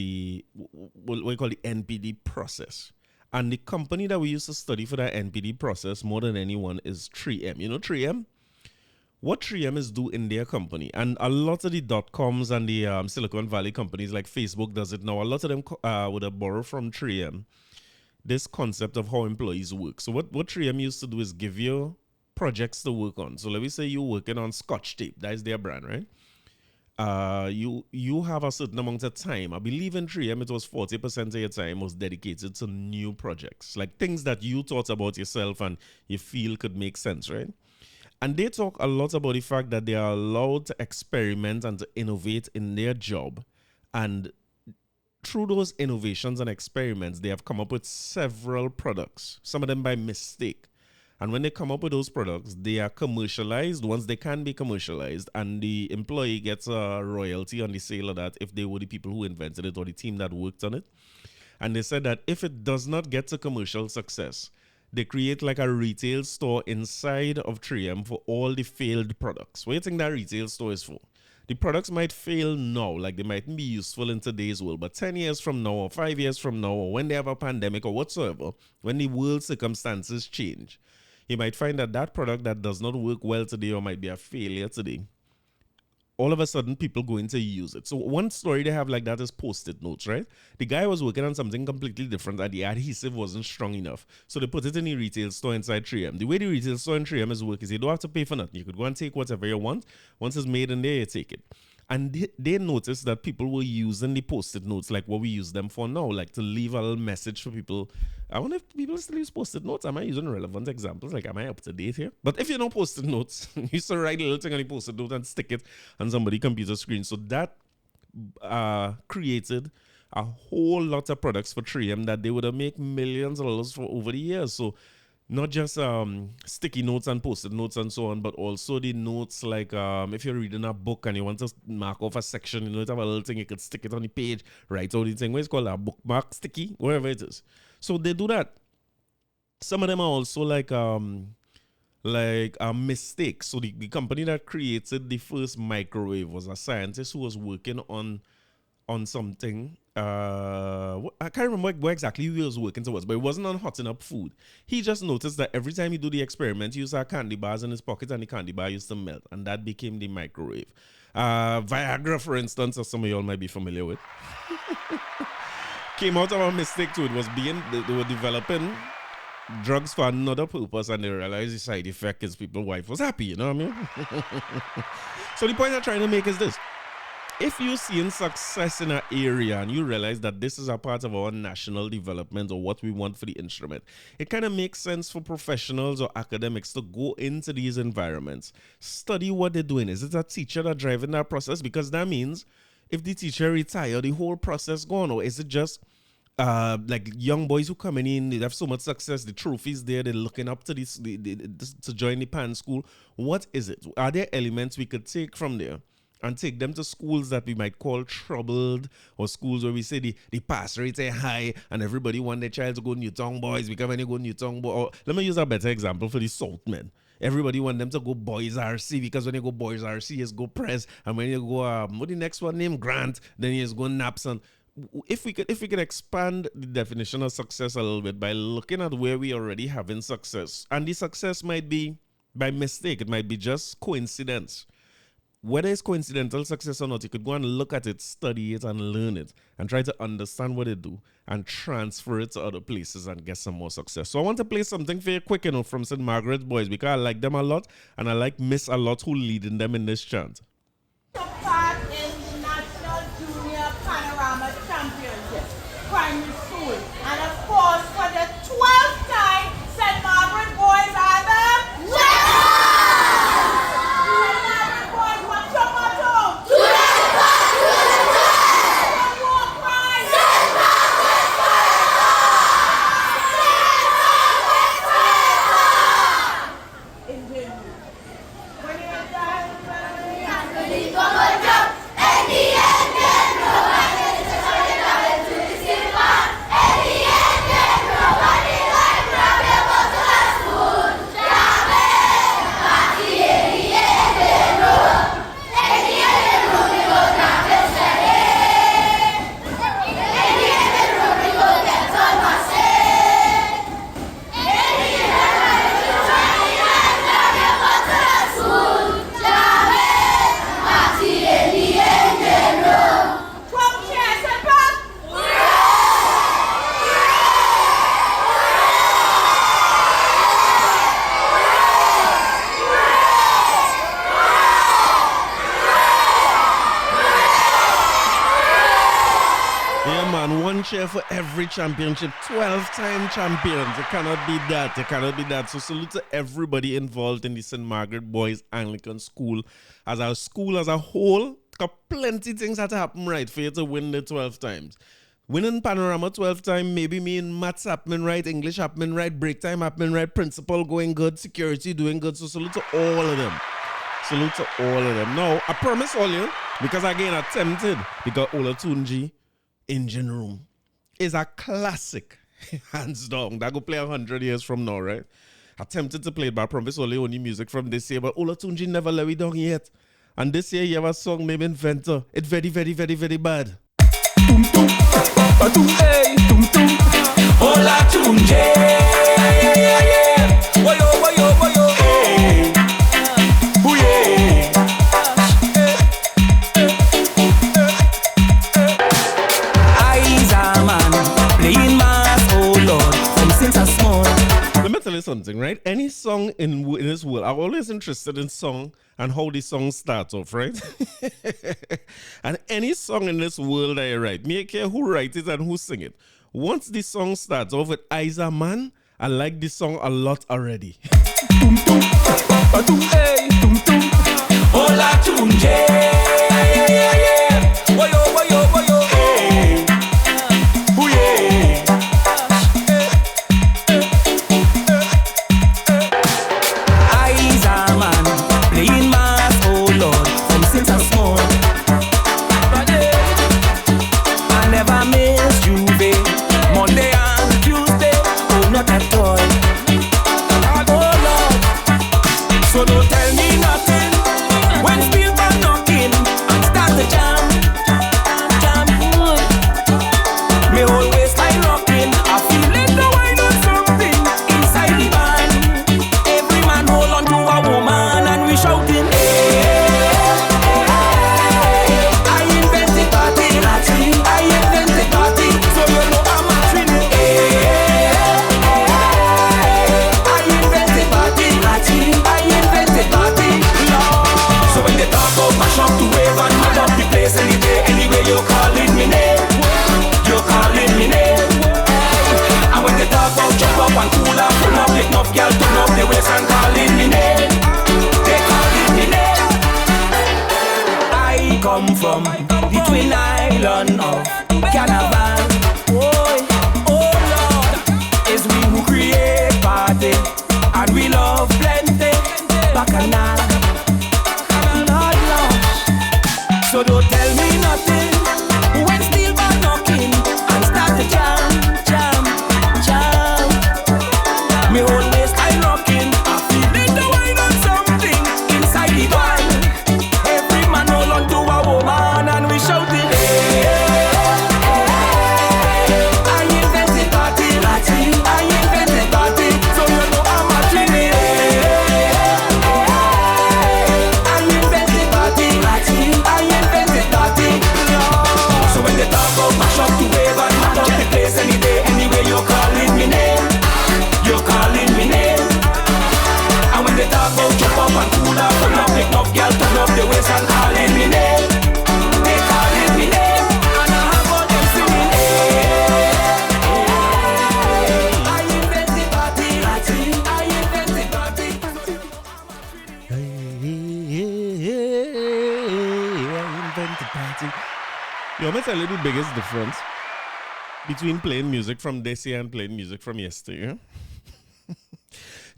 what we call the NPD process. And the company that we used to study for that NPD process more than anyone is 3M. You know 3M? What 3M is do in their company, and a lot of the .coms and the Silicon Valley companies like Facebook does it now. A lot of them would have borrowed from 3M this concept of how employees work. So what 3M used to do is give you projects to work on. So let me say you're working on Scotch tape. That is their brand, right? you have a certain amount of time. I believe in 3M it was 40% of your time was dedicated to new projects, like things that you thought about yourself and you feel could make sense, right? And they talk a lot about the fact that they are allowed to experiment and to innovate in their job. And through those innovations and experiments, they have come up with several products, some of them by mistake. And when they come up with those products, they are commercialized once they can be commercialized, and the employee gets a royalty on the sale of that if they were the people who invented it or the team that worked on it. And they said that if it does not get to commercial success, they create like a retail store inside of 3M for all the failed products. What do you think that retail store is for? The products might fail now, like they mightn't be useful in today's world, but 10 years from now or 5 years from now, or when they have a pandemic or whatsoever, when the world circumstances change, you might find that that product that does not work well today or might be a failure today, all of a sudden people going to use it. So one story they have like that is Post-it notes, right? The guy was working on something completely different and the adhesive wasn't strong enough. So they put it in the retail store inside 3M. The way the retail store in 3M is work is you don't have to pay for nothing. You could go and take whatever you want. Once it's made in there, you take it. And they noticed that people were using the Post-it notes like what we use them for now, like to leave a little message for people. I wonder if people still use Post-it notes. Am I using relevant examples? Like, am I up to date here? But if you know Post-it notes, you used to write a little thing on the Post-it note and stick it on somebody's computer screen. So that created a whole lot of products for 3M that they would have made millions of dollars for over the years. So not just sticky notes and Post-it notes and so on, but also the notes like if you're reading a book and you want to mark off a section, you have a little thing, you could stick it on the page, write out the thing. What is called a bookmark sticky, wherever it is. So they do that. Some of them are also like a mistake. So the company that created the first microwave was a scientist who was working on something. I can't remember where exactly he was working towards, but it wasn't on hotting up food. He just noticed that every time he do the experiment, he used to have candy bars in his pocket and the candy bar used to melt, and that became the microwave. Viagra, for instance, as some of y'all might be familiar with, came out of a mistake too. It was they were developing drugs for another purpose, and they realized the side effect is people's wife was happy, you know what I mean? So the point I'm trying to make is this. If you're seeing success in an area and you realize that this is a part of our national development or what we want for the instrument, it kind of makes sense for professionals or academics to go into these environments, study what they're doing. Is it a teacher that's driving that process? Because that means if the teacher retire, the whole process gone, or is it just like young boys who coming in, they have so much success, the trophies there, they're looking up to this to join the PAN school? What is it? Are there elements we could take from there and take them to schools that we might call troubled, or schools where we say the pass rates are high and everybody want their child to go Newtown Boys because when they go Newtown Boys, or let me use a better example for the South men. Everybody want them to go Boys RC because when you go Boys RC, is go Press, and when you go what the next one named Grant, then you go Naps. And if we could expand the definition of success a little bit by looking at where we already having success, and the success might be by mistake, it might be just coincidence. Whether it's coincidental success or not, you could go and look at it, study it, and learn it, and try to understand what they do, and transfer it to other places and get some more success. So I want to play something very quick, from St. Margaret's Boys, because I like them a lot, and I like Miss a lot who leading them in this chant. Part in the National Junior Panorama Championship, primary school, and of course, for the 12th time, St. Margaret Boys are the winners! cheer for every championship. 12-time champions. You cannot beat that. You cannot beat that. So salute to everybody involved in the St. Margaret Boys Anglican School. As a whole, got plenty things had to happen right for you to win the 12 times. Winning Panorama 12 times maybe mean maths happening right, English happening right, break time happening right, principal going good, security doing good. So salute to all of them. Salute to all of them. Now, I promise all you, because again, I tempted, because Olatunji Engine Room is a classic, hands down. That go play 100 years from now, right? I tempted to play it, but I promise only music from this year. But Olatunji never let me down yet. And this year, you have a song named Inventor. It's very, very, very, very bad. Olatunji, woyo, hey. Let me tell you something, right? Any song in this world, I'm always interested in song and how the song starts off, right? And any song in this world I write, me care who writes it and who sing it. Once the song starts off with Isa Man, I like the song a lot already. Come from the twin island of carnival. Oh Lord, it's we who create party, and we love plenty bacchanal. Lord. So don't tell me nothing when steel band knocking and start the jam. Me whole waistline rocking, I feel it the wine on something inside the band. Every man hold on to a woman and we shouting, I invented party, I invented party, so you know I'm a trinity. I invented party, I invented party. So when they talk about mash up the wave and mash up the place any day, anyway you're calling me name, you're calling me name. And when they talk about jump up and cool up, turn up, make enough girl, turn up the waist and calling me name. They calling me name, and I have all them singing, I invented party, I invented party. I invented party. Yo, I'm gonna tell you the biggest difference between playing music from this year and playing music from yesterday.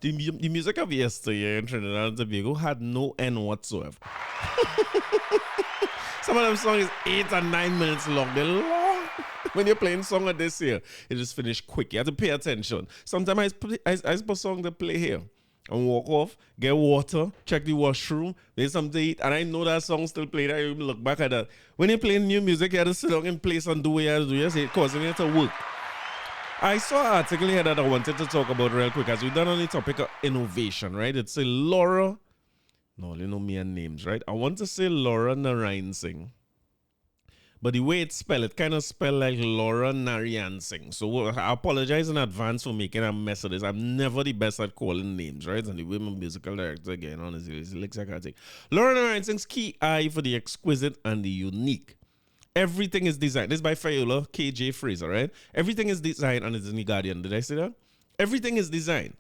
The music of yesterday in Trinidad and Tobago had no end whatsoever. Some of them songs is 8 and 9 minutes long. They're long. When you're playing song of this year, it just finish quick. You have to pay attention. Sometimes I put song to play here and walk off, get water, check the washroom, there's something to eat, and I know that song still played. I even look back at that. When you're playing new music, you have to sit down in place and do what you have to do. You say it's causing you to work. I saw an article here that I wanted to talk about real quick as we've done on the topic of innovation, right? It's a Laura, no, you know me and names, right? I want to say Laura Narayan Singh. But the way it's spelled, it kind of spelled like Laura Narayan Singh. So I apologize in advance for making a mess of this. I'm never the best at calling names, right? And the way my musical director again, honestly, it's like I can't take. Laura Narayan Singh's key eye for the exquisite and the unique. Everything is designed. This is by Fiola KJ Fraser, right? Everything is designed, and it's in the Guardian. Did I say that? Everything is designed.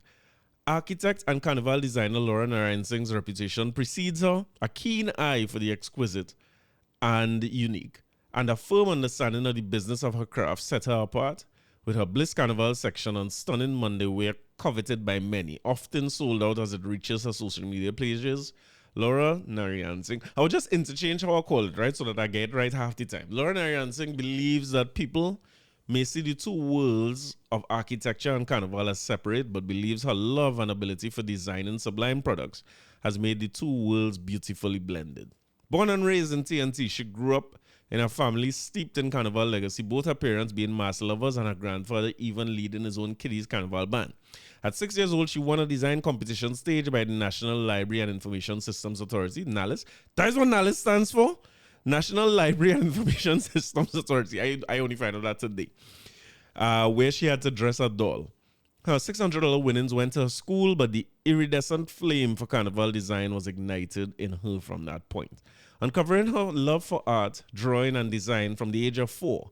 Architect and carnival designer Laura Narayan Singh's reputation precedes her, a keen eye for the exquisite and unique, and a firm understanding of the business of her craft set her apart, with her Bliss Carnival section on stunning Monday wear coveted by many, often sold out as it reaches her social media pages. Laura Narayan Singh. I will just interchange how I call it, right, so that I get it right half the time. Laura Narayan Singh believes that people may see the two worlds of architecture and carnival as separate, but believes her love and ability for designing sublime products has made the two worlds beautifully blended. Born and raised in TNT, she grew up in a family steeped in carnival legacy, both her parents being mass lovers and her grandfather even leading his own kiddies carnival band. At 6 years old, she won a design competition staged by the National Library and Information Systems Authority, NALIS. That is what NALIS stands for? National Library and Information Systems Authority. I only found out that today. Where she had to dress a doll. Her $600 winnings went to her school, but the iridescent flame for carnival design was ignited in her from that point. Uncovering her love for art, drawing, and design from the age of 4,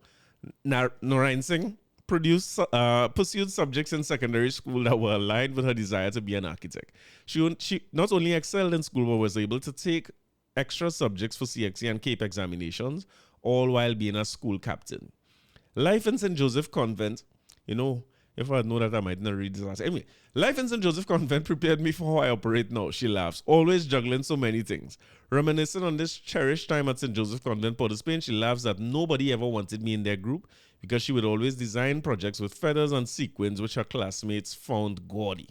Narayan Singh pursued subjects in secondary school that were aligned with her desire to be an architect. She not only excelled in school, but was able to take extra subjects for CXC and CAPE examinations, all while being a school captain. Life in St. Joseph Convent, if I know that, I might not read this last. Anyway, life in St. Joseph Convent prepared me for how I operate now. She laughs, always juggling so many things. Reminiscing on this cherished time at St. Joseph Convent, Port of Spain, she laughs that nobody ever wanted me in their group because she would always design projects with feathers and sequins, which her classmates found gaudy.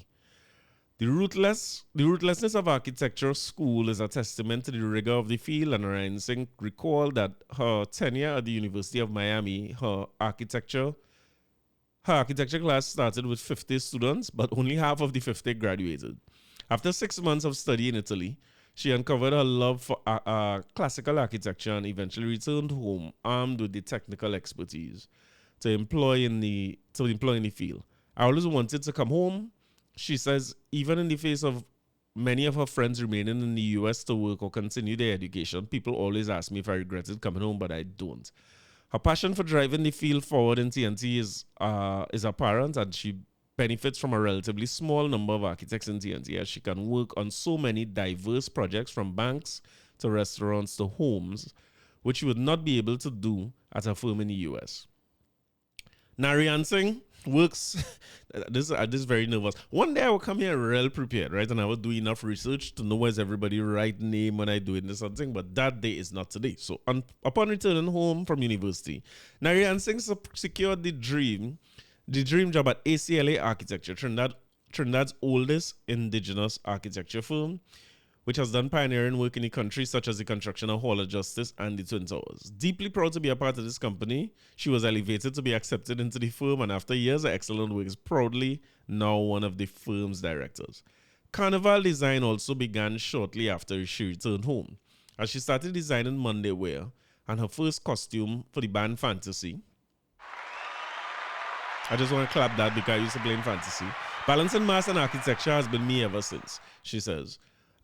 The ruthlessness of architecture school is a testament to the rigor of the field, and Narayan Singh recalled that her tenure at the University of Miami, her architecture class started with 50 students, but only half of the 50 graduated. After 6 months of study in Italy, she uncovered her love for classical architecture and eventually returned home armed with the technical expertise to employ in the field. I always wanted to come home, she says, even in the face of many of her friends remaining in the US to work or continue their education. People always ask me if I regretted coming home, but I don't. Her passion for driving the field forward in TNT is apparent, and she benefits from a relatively small number of architects in TNT, as she can work on so many diverse projects, from banks to restaurants to homes, which she would not be able to do at her firm in the US. Narayan Singh works. This is very nervous. One day I will come here real prepared, right? And I will do enough research to know where's everybody right name when I do it or something. But that day is not today. So upon returning home from university, Narayan Singh secured the dream job at ACLA Architecture, Trinidad's oldest indigenous architecture firm, which has done pioneering work in the country, such as the construction of Hall of Justice and the Twin Towers. Deeply proud to be a part of this company, she was elevated to be accepted into the firm, and after years of excellent work, is proudly now one of the firm's directors. Carnival design also began shortly after she returned home, as she started designing Monday wear and her first costume for the band Fantasy. I just want to clap that because I used to play in Fantasy. Balancing mass and architecture has been me ever since, she says.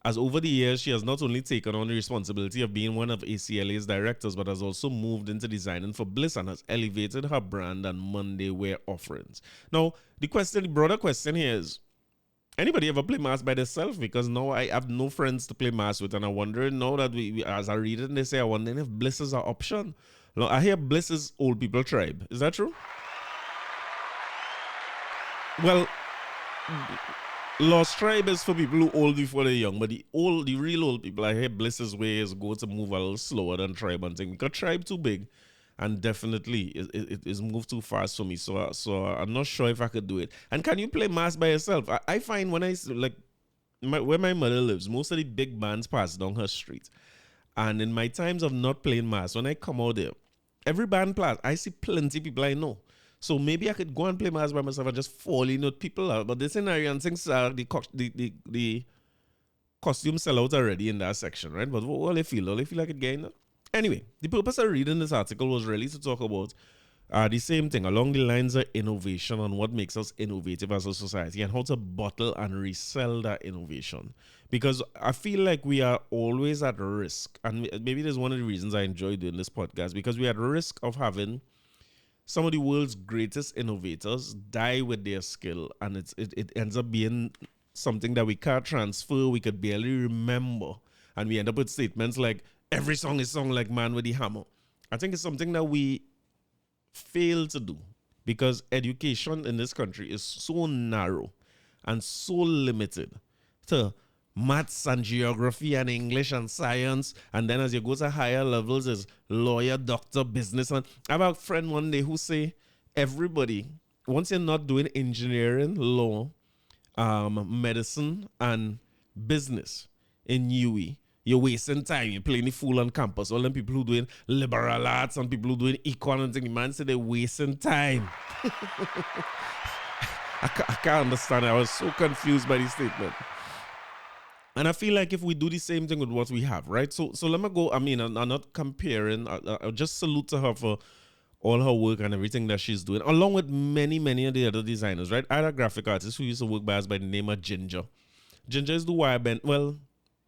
As over the years, she has not only taken on the responsibility of being one of ACLA's directors, but has also moved into designing for Bliss and has elevated her brand and Monday wear offerings. Now, the broader question here is, anybody ever play mass by themselves? Because now I have no friends to play mass with, and I'm wondering now that we as I read it, they say, I wonder if Bliss is an option. Now, I hear Bliss is old people tribe. Is that true? Well, Lost Tribe is for people who old before they're young, but the real old people, I hear Bliss's way is go to move a little slower than Tribe and thing, because Tribe too big, and definitely it is moved too fast for me. So I'm not sure if I could do it. And can you play mass by yourself? I find when where my mother lives, most of the big bands pass down her street, and in my times of not playing mass, when I come out there, every band plays. I see plenty of people I know. So maybe I could go and play mass by myself and just fall in with people out. But this Narayan Singh, the costumes sell out already in that section, right? But what do they feel? Do they feel like it getting? Anyway, the purpose of reading this article was really to talk about The same thing along the lines of innovation and what makes us innovative as a society and how to bottle and resell that innovation. Because I feel like we are always at risk, and maybe that's one of the reasons I enjoy doing this podcast, because we're at risk of having some of the world's greatest innovators die with their skill, and it ends up being something that we can't transfer, we could barely remember, and we end up with statements like, every song is sung like Man with the Hammer. I think it's something that we fail to do because education in this country is so narrow and so limited to maths and geography and English and science, and then as you go to higher levels is lawyer, doctor, businessman. I have a friend one day who say everybody, once you're not doing engineering, law, medicine and business in UE, you're wasting time. You're playing the fool on campus. All them people who doing liberal arts and people who doing econ and things, man say they're wasting time. I can't understand it. I was so confused by this statement. And I feel like if we do the same thing with what we have, right? So let me go. I mean, I'm not comparing. I'll just salute to her for all her work and everything that she's doing, along with many of the other designers, right? I had a graphic artist who used to work by us by the name of Ginger. Ginger is the wire band. Well,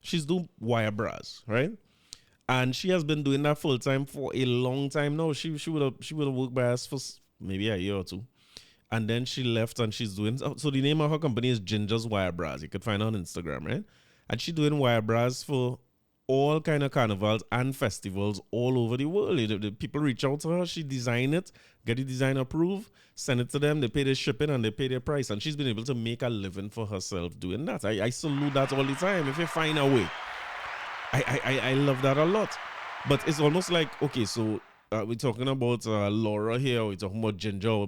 she's doing wire bras, right? And she has been doing that full time for a long time now. She would have worked by us for maybe a year or two. And then she left and she's doing, so the name of her company is Ginger's Wire Bras. You could find her on Instagram, right? And she's doing wire bras for all kind of carnivals and festivals all over the world. The people reach out to her, she design it, get the design approved, send it to them, they pay their shipping and they pay their price. And she's been able to make a living for herself doing that. I salute that all the time. If you find a way, I love that a lot. But it's almost like, okay, so we're talking about Laura here, we're talking about Ginger,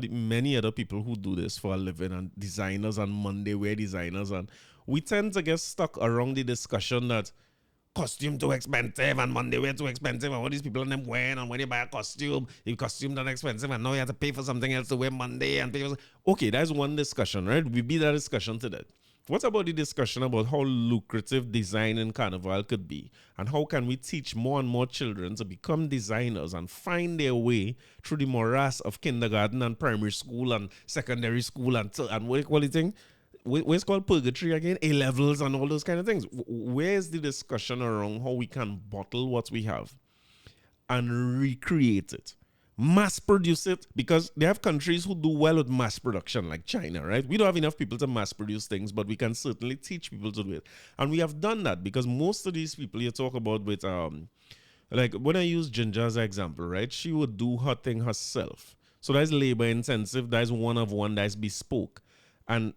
many other people who do this for a living, and designers and Monday wear designers, and we tend to get stuck around the discussion that costume too expensive and Monday wear too expensive, and all these people and them wearing, and when you buy a costume, the costume that expensive, and now you have to pay for something else to wear Monday and pay for. Okay, that's one discussion, right? We beat that discussion to that. What about the discussion about how lucrative design in carnival could be, and how can we teach more and more children to become designers and find their way through the morass of kindergarten and primary school and secondary school and what do you call it thing? What's called purgatory again? A-levels and all those kind of things. Where's the discussion around how we can bottle what we have and recreate it? Mass produce it, because they have countries who do well with mass production, like China, right? We don't have enough people to mass produce things, but we can certainly teach people to do it. And we have done that because most of these people you talk about with, like when I use Ginger as an example, right? She would do her thing herself. So that's labor intensive, that's one of one, that's bespoke. And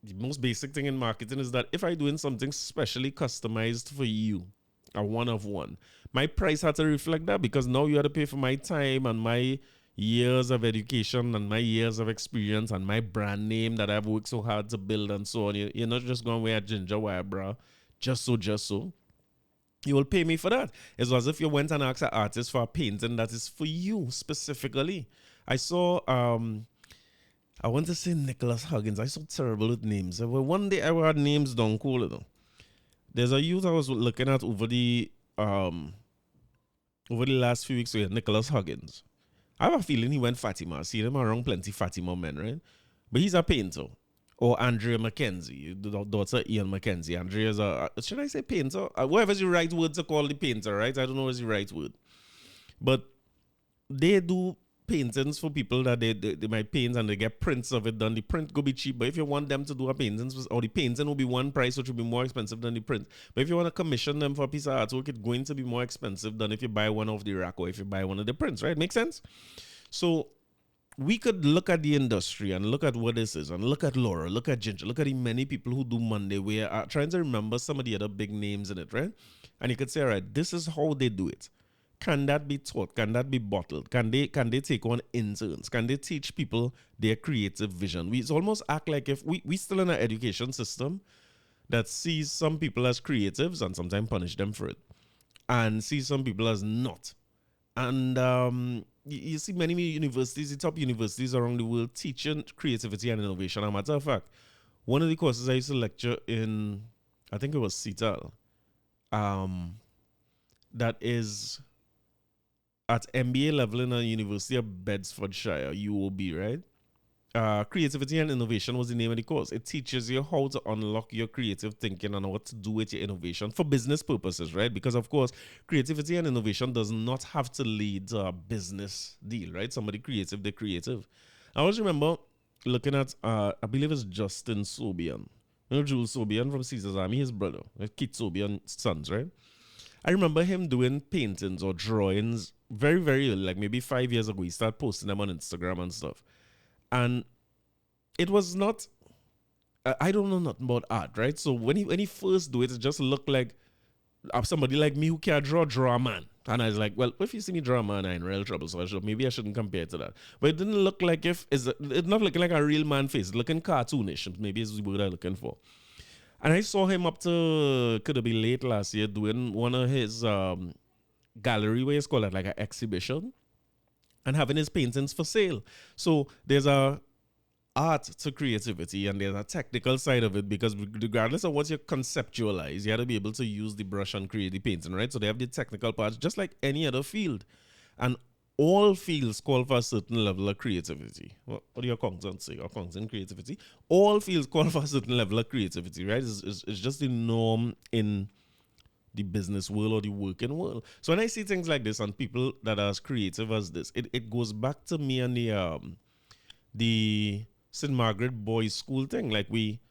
the most basic thing in marketing is that if I'm doing something specially customized for you, a one of one, my price had to reflect that, because now you have to pay for my time and my years of education and my years of experience and my brand name that I've worked so hard to build and so on. You're not just going to wear a Ginger wire bra just so. You will pay me for that. It's as if you went and asked an artist for a painting that is for you specifically. I saw I want to say Nicholas Huggins. I'm so terrible with names. Well, one day I had names down cool. There's a youth I was looking at over the last few weeks. So yeah, Nicholas Huggins. I have a feeling he went Fatima. I see him around plenty Fatima men, right? But he's a painter. Or Andrea McKenzie, the daughter Ian McKenzie. Andrea's should I say painter? Whatever's the right word to call the painter, right? I don't know what's the right word. But they do paintings for people that they might paint and they get prints of it done. The print could be cheap, but if you want them to do a painting, or the painting will be one price, which will be more expensive than the print. But if you want to commission them for a piece of artwork, it's going to be more expensive than if you buy one off the rack or if you buy one of the prints, right? Make sense? So we could look at the industry and look at what this is, and look at Laura, look at Ginger, look at the many people who do Monday. We are trying to remember some of the other big names in it, right? And you could say, all right, this is how they do it. Can that be taught? Can that be bottled? Can they take on interns? Can they teach people their creative vision? We almost act like if we still in an education system that sees some people as creatives and sometimes punish them for it, and sees some people as not. And you see many universities, the top universities around the world, teaching creativity and innovation. As a matter of fact, one of the courses I used to lecture in, I think it was CETAL, that is at MBA level in a University of Bedfordshire, UOB, right? Creativity and innovation was the name of the course. It teaches you how to unlock your creative thinking and what to do with your innovation for business purposes, right? Because of course, creativity and innovation does not have to lead to a business deal, right? Somebody creative, they're creative. I always remember looking at, I believe it's Justin Sobian. You know Jules Sobian from Caesar's Army, his brother, Kit Sobian's sons, right? I remember him doing paintings or drawings very, very early, like maybe 5 years ago. He started posting them on Instagram and stuff. And it was not, I don't know nothing about art, right? So when he first do it, it just looked like somebody like me who can't draw a man. And I was like, well, if you see me draw a man, I'm in real trouble. So maybe I shouldn't compare to that. But it didn't look like it's not looking like a real man face. It's looking cartoonish. Maybe is the word I'm looking for. And I saw him up to, could have been late last year, doing one of his gallery, where it's called it, like an exhibition, and having his paintings for sale. So there's a art to creativity and there's a technical side of it, because regardless of what you conceptualize, you have to be able to use the brush and create the painting, right? So they have the technical parts just like any other field. And all fields call for a certain level of creativity. What do your accountants say? Accounting creativity? All fields call for a certain level of creativity, right? It's just the norm in the business world or the working world. So when I see things like this and people that are as creative as this, it goes back to me and the St. Margaret Boys School thing. Like we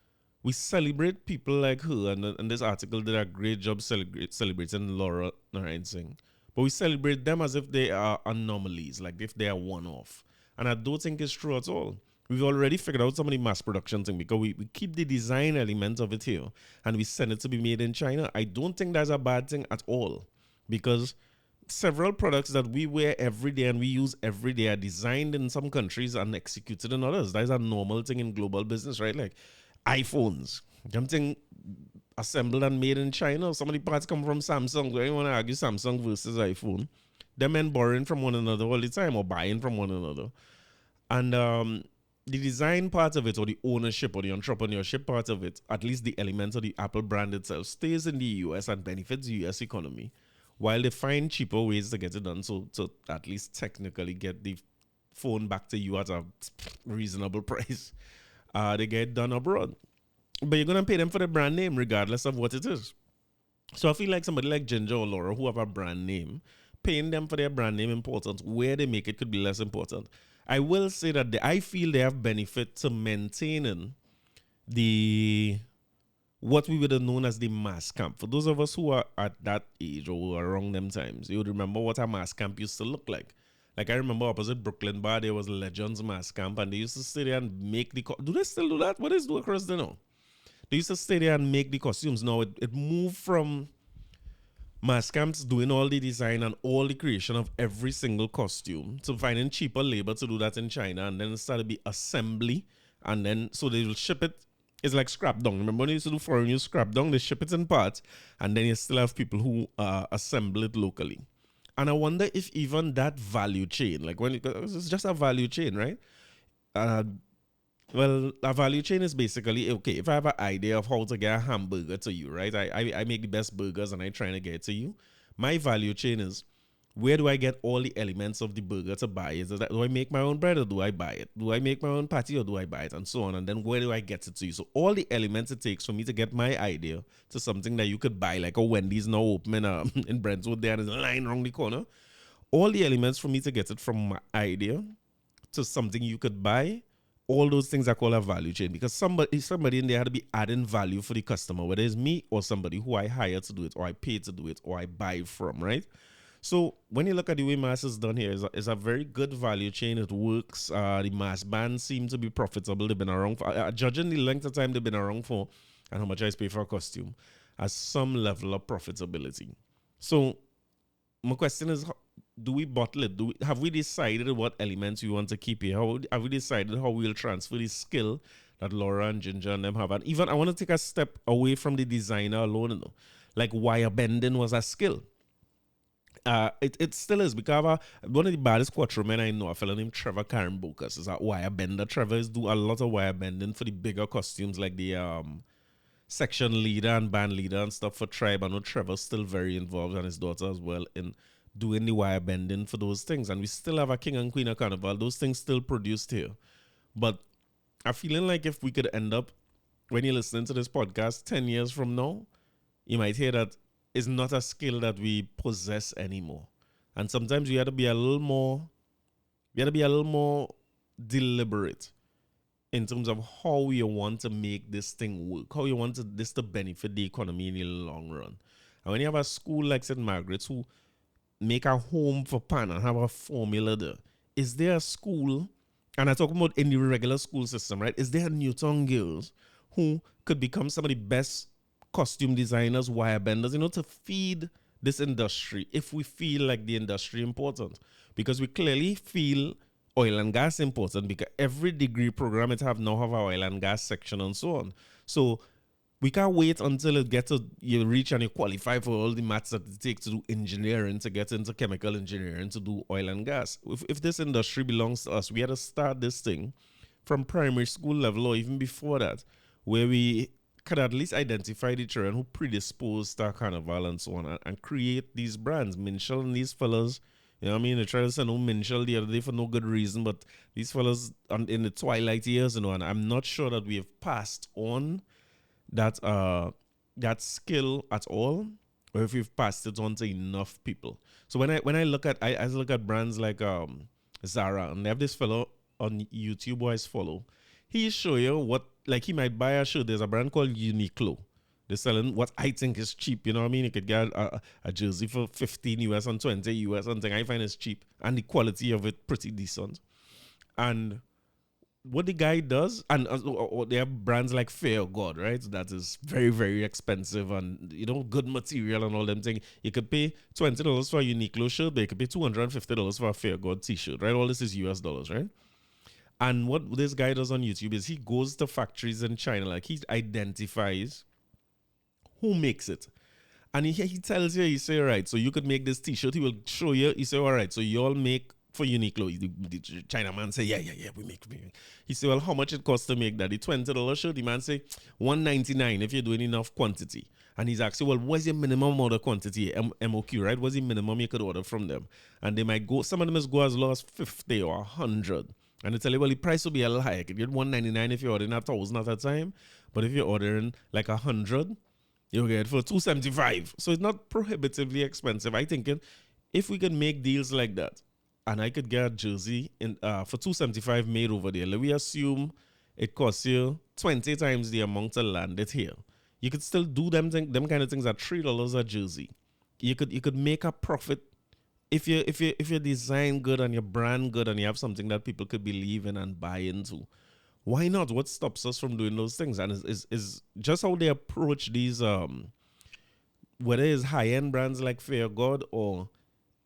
celebrate people like her, and this article did a great job celebrating Laura Narayan Singh. But we celebrate them as if they are anomalies, like if they are one-off. And I don't think it's true at all. We've already figured out some of the mass production thing, because we keep the design element of it here and we send it to be made in China. I don't think that's a bad thing at all, because several products that we wear every day and we use every day are designed in some countries and executed in others. That is a normal thing in global business, right? Like iPhones, something assembled and made in China. Some of the parts come from Samsung. I don't want to argue Samsung versus iPhone. Them men borrowing from one another all the time or buying from one another. And the design part of it, or the ownership or the entrepreneurship part of it, at least the elements of the Apple brand itself, stays in the US and benefits the US economy, while they find cheaper ways to get it done, so to at least technically get the phone back to you at a reasonable price. They get it done abroad. But you're going to pay them for the brand name regardless of what it is. So I feel like somebody like Ginger or Laura, who have a brand name, paying them for their brand name importance, where they make it could be less important. I will say that I feel they have benefit to maintaining what we would have known as the mass camp. For those of us who are at that age or who are around them times, you would remember what a mass camp used to look like. Like I remember opposite Brooklyn Bar, there was Legends Mass Camp, and they used to stay there and make the... Do they still do that? What is do across there now? They used to stay there and make the costumes. Now it moved from mass camps doing all the design and all the creation of every single costume to finding cheaper labor to do that in China, and then it started to be assembly, and then so they will ship it. It's like scrap down. Remember when they used to do foreign use scrap down? They ship it in parts, and then you still have people who assemble it locally. And I wonder if even that value chain, like when it's just a value chain, right? Well, a value chain is basically, okay, if I have an idea of how to get a hamburger to you, right? I make the best burgers and I'm trying to get it to you. My value chain is, where do I get all the elements of the burger to buy it? Do I make my own bread or do I buy it? Do I make my own patty or do I buy it? And so on. And then where do I get it to you? So all the elements it takes for me to get my idea to something that you could buy, like a Wendy's now opening in Brentwood there and there's a line around the corner. All the elements for me to get it from my idea to something you could buy, all those things are called a value chain, because somebody in there had to be adding value for the customer, whether it's me or somebody who I hire to do it or I pay to do it or I buy from, right? So when you look at the way mass is done here, it's a very good value chain. It works. The mass bands seem to be profitable. They've been around for, judging the length of time they've been around for and how much I pay for a costume, as some level of profitability. So my question is, do we bottle it? Have we decided what elements we want to keep here? Have we decided how we'll transfer the skill that Laura and Ginger and them have? And even I want to take a step away from the designer alone, you know? Like wire bending was a skill. It still is, because one of the baddest quattro men I know, a fellow named Trevor Karen Bokas, is a wire bender. Trevor is do a lot of wire bending for the bigger costumes, like the section leader and band leader and stuff for Tribe. I know Trevor's still very involved, and his daughter as well, in doing the wire bending for those things. And we still have a king and queen of carnival. Those things still produced here. But I'm feeling like if we could end up, when you're listening to this podcast 10 years from now, you might hear that it's not a skill that we possess anymore. And sometimes we have to be a little more deliberate in terms of how you want to make this thing work, how you want this to benefit the economy in the long run. And when you have a school like St. Margaret's who make a home for Pan and have a formula there, is there a school, and I'm talking about in the regular school system, right? Is there Newtown girls who could become some of the best costume designers, wire benders, to feed this industry if we feel like the industry important? Because we clearly feel oil and gas important because every degree program it now have a oil and gas section and so on. So we can't wait until you reach and you qualify for all the maths that it takes to do engineering, to get into chemical engineering, to do oil and gas. If this industry belongs to us, we had to start this thing from primary school level or even before that, where we could at least identify the children who predisposed to carnival and so on and create these brands. Mitchel and these fellas, you know what I mean? They tried to send home Mitchel the other day for no good reason, but these fellas in the twilight years, and I'm not sure that we have passed on that skill at all, or if we've passed it on to enough people. So when I look at brands like Zara, and they have this fellow on YouTube who I follow, he show you what, like, he might buy a shirt. There's a brand called Uniqlo. They're selling what I think is cheap. You know what I mean? You could get a jersey for 15 US and 20 US and thing I find is cheap, and the quality of it pretty decent. And what the guy does, and they have brands like Fear God, right? That is very, very expensive and, good material and all them things. You could pay $20 for a Uniqlo shirt, but you could pay $250 for a Fear God t-shirt, right? All this is US dollars, right? And what this guy does on YouTube is he goes to factories in China, like he identifies who makes it. And he tells you, he say, all right, so you could make this t-shirt. He will show you, he say, all right, so you all make for Uniqlo. The Chinaman say, yeah, we make. He say, well, how much it costs to make that? The $20 shirt, the man say, $199 if you're doing enough quantity. And he's asking, well, what's your minimum order quantity? MOQ, right? What's the minimum you could order from them? And they might go, some of them is go as low as 50 or 100. And they tell you, well, the price will be a little higher. You could get $199 if you're ordering 1,000 at a time. But if you're ordering like 100, you'll get it for $275. So it's not prohibitively expensive. I think if we could make deals like that, and I could get a jersey for $275 made over there, let me assume it costs you 20 times the amount to land it here. You could still do them kind of things at $3 a jersey. You could make a profit if you design good and your brand good and you have something that people could believe in and buy into. Why not? What stops us from doing those things? And is just how they approach these, whether it's high-end brands like Fear God or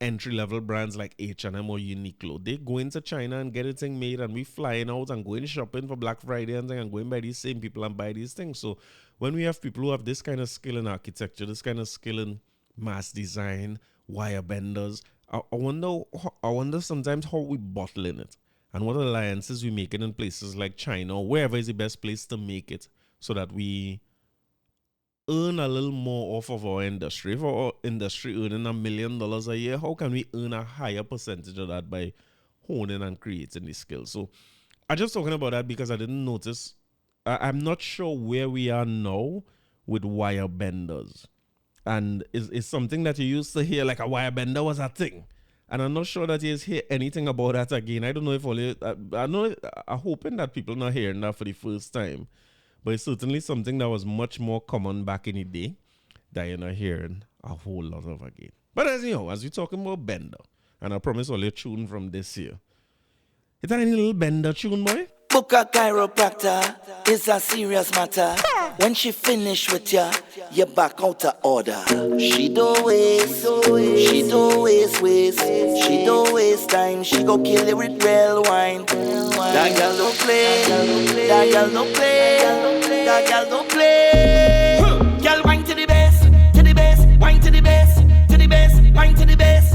entry-level brands like H&M or Uniqlo. They go into China and get a thing made, and we flying out and going shopping for Black Friday and going by these same people and buy these things. So when we have people who have this kind of skill in architecture, this kind of skill in mass design, wire benders, I wonder sometimes how we bottle in it and what alliances we make it in places like China or wherever is the best place to make it so that we earn a little more off of our industry. If our industry earning $1 million a year, how can we earn a higher percentage of that by honing and creating the skills? So I'm just talking about that because I didn't notice. I'm not sure where we are now with wire benders. And it's something that you used to hear, like a wire bender was a thing. And I'm not sure that you hear anything about that again. I don't know if I'm hoping that people are not hearing that for the first time. But it's certainly something that was much more common back in the day that you're not hearing a whole lot of again. But as we're talking about bender, and I promise all your tune from this year. Is that any little bender tune, boy? Book a chiropractor is a serious matter. When she finish with ya, you back out of order. She don't waste time. She go kill it with real wine. That girl don't play. Girl wine to the bass, wine to the bass, wine to the bass,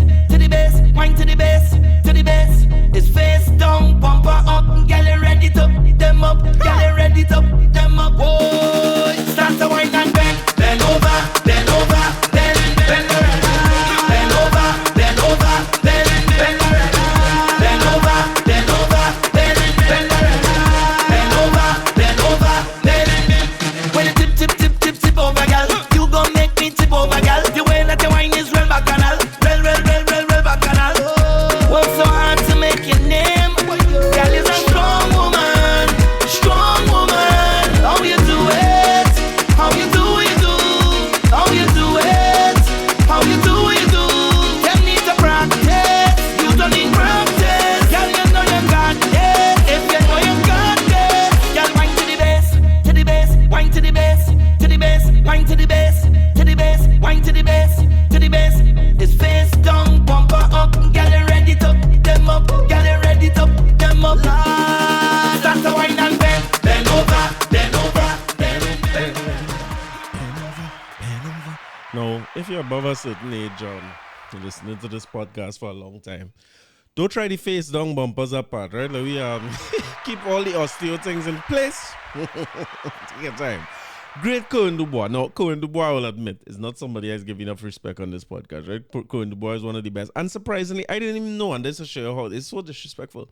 wine to the bass, It's face down, bumper up, girl ready to them up, Whoa, start to wine and bend over, bend over, bend over, Now, if you're above a certain age, you're listening to this podcast for a long time, don't try the face down bumpers apart, right? Like we keep all the osteo things in place. Take your time. Great Cohen Dubois. Now, Cohen Dubois, I will admit, is not somebody that's giving enough respect on this podcast, right? Cohen Dubois is one of the best. And surprisingly, I didn't even know, and this is show how it's so disrespectful.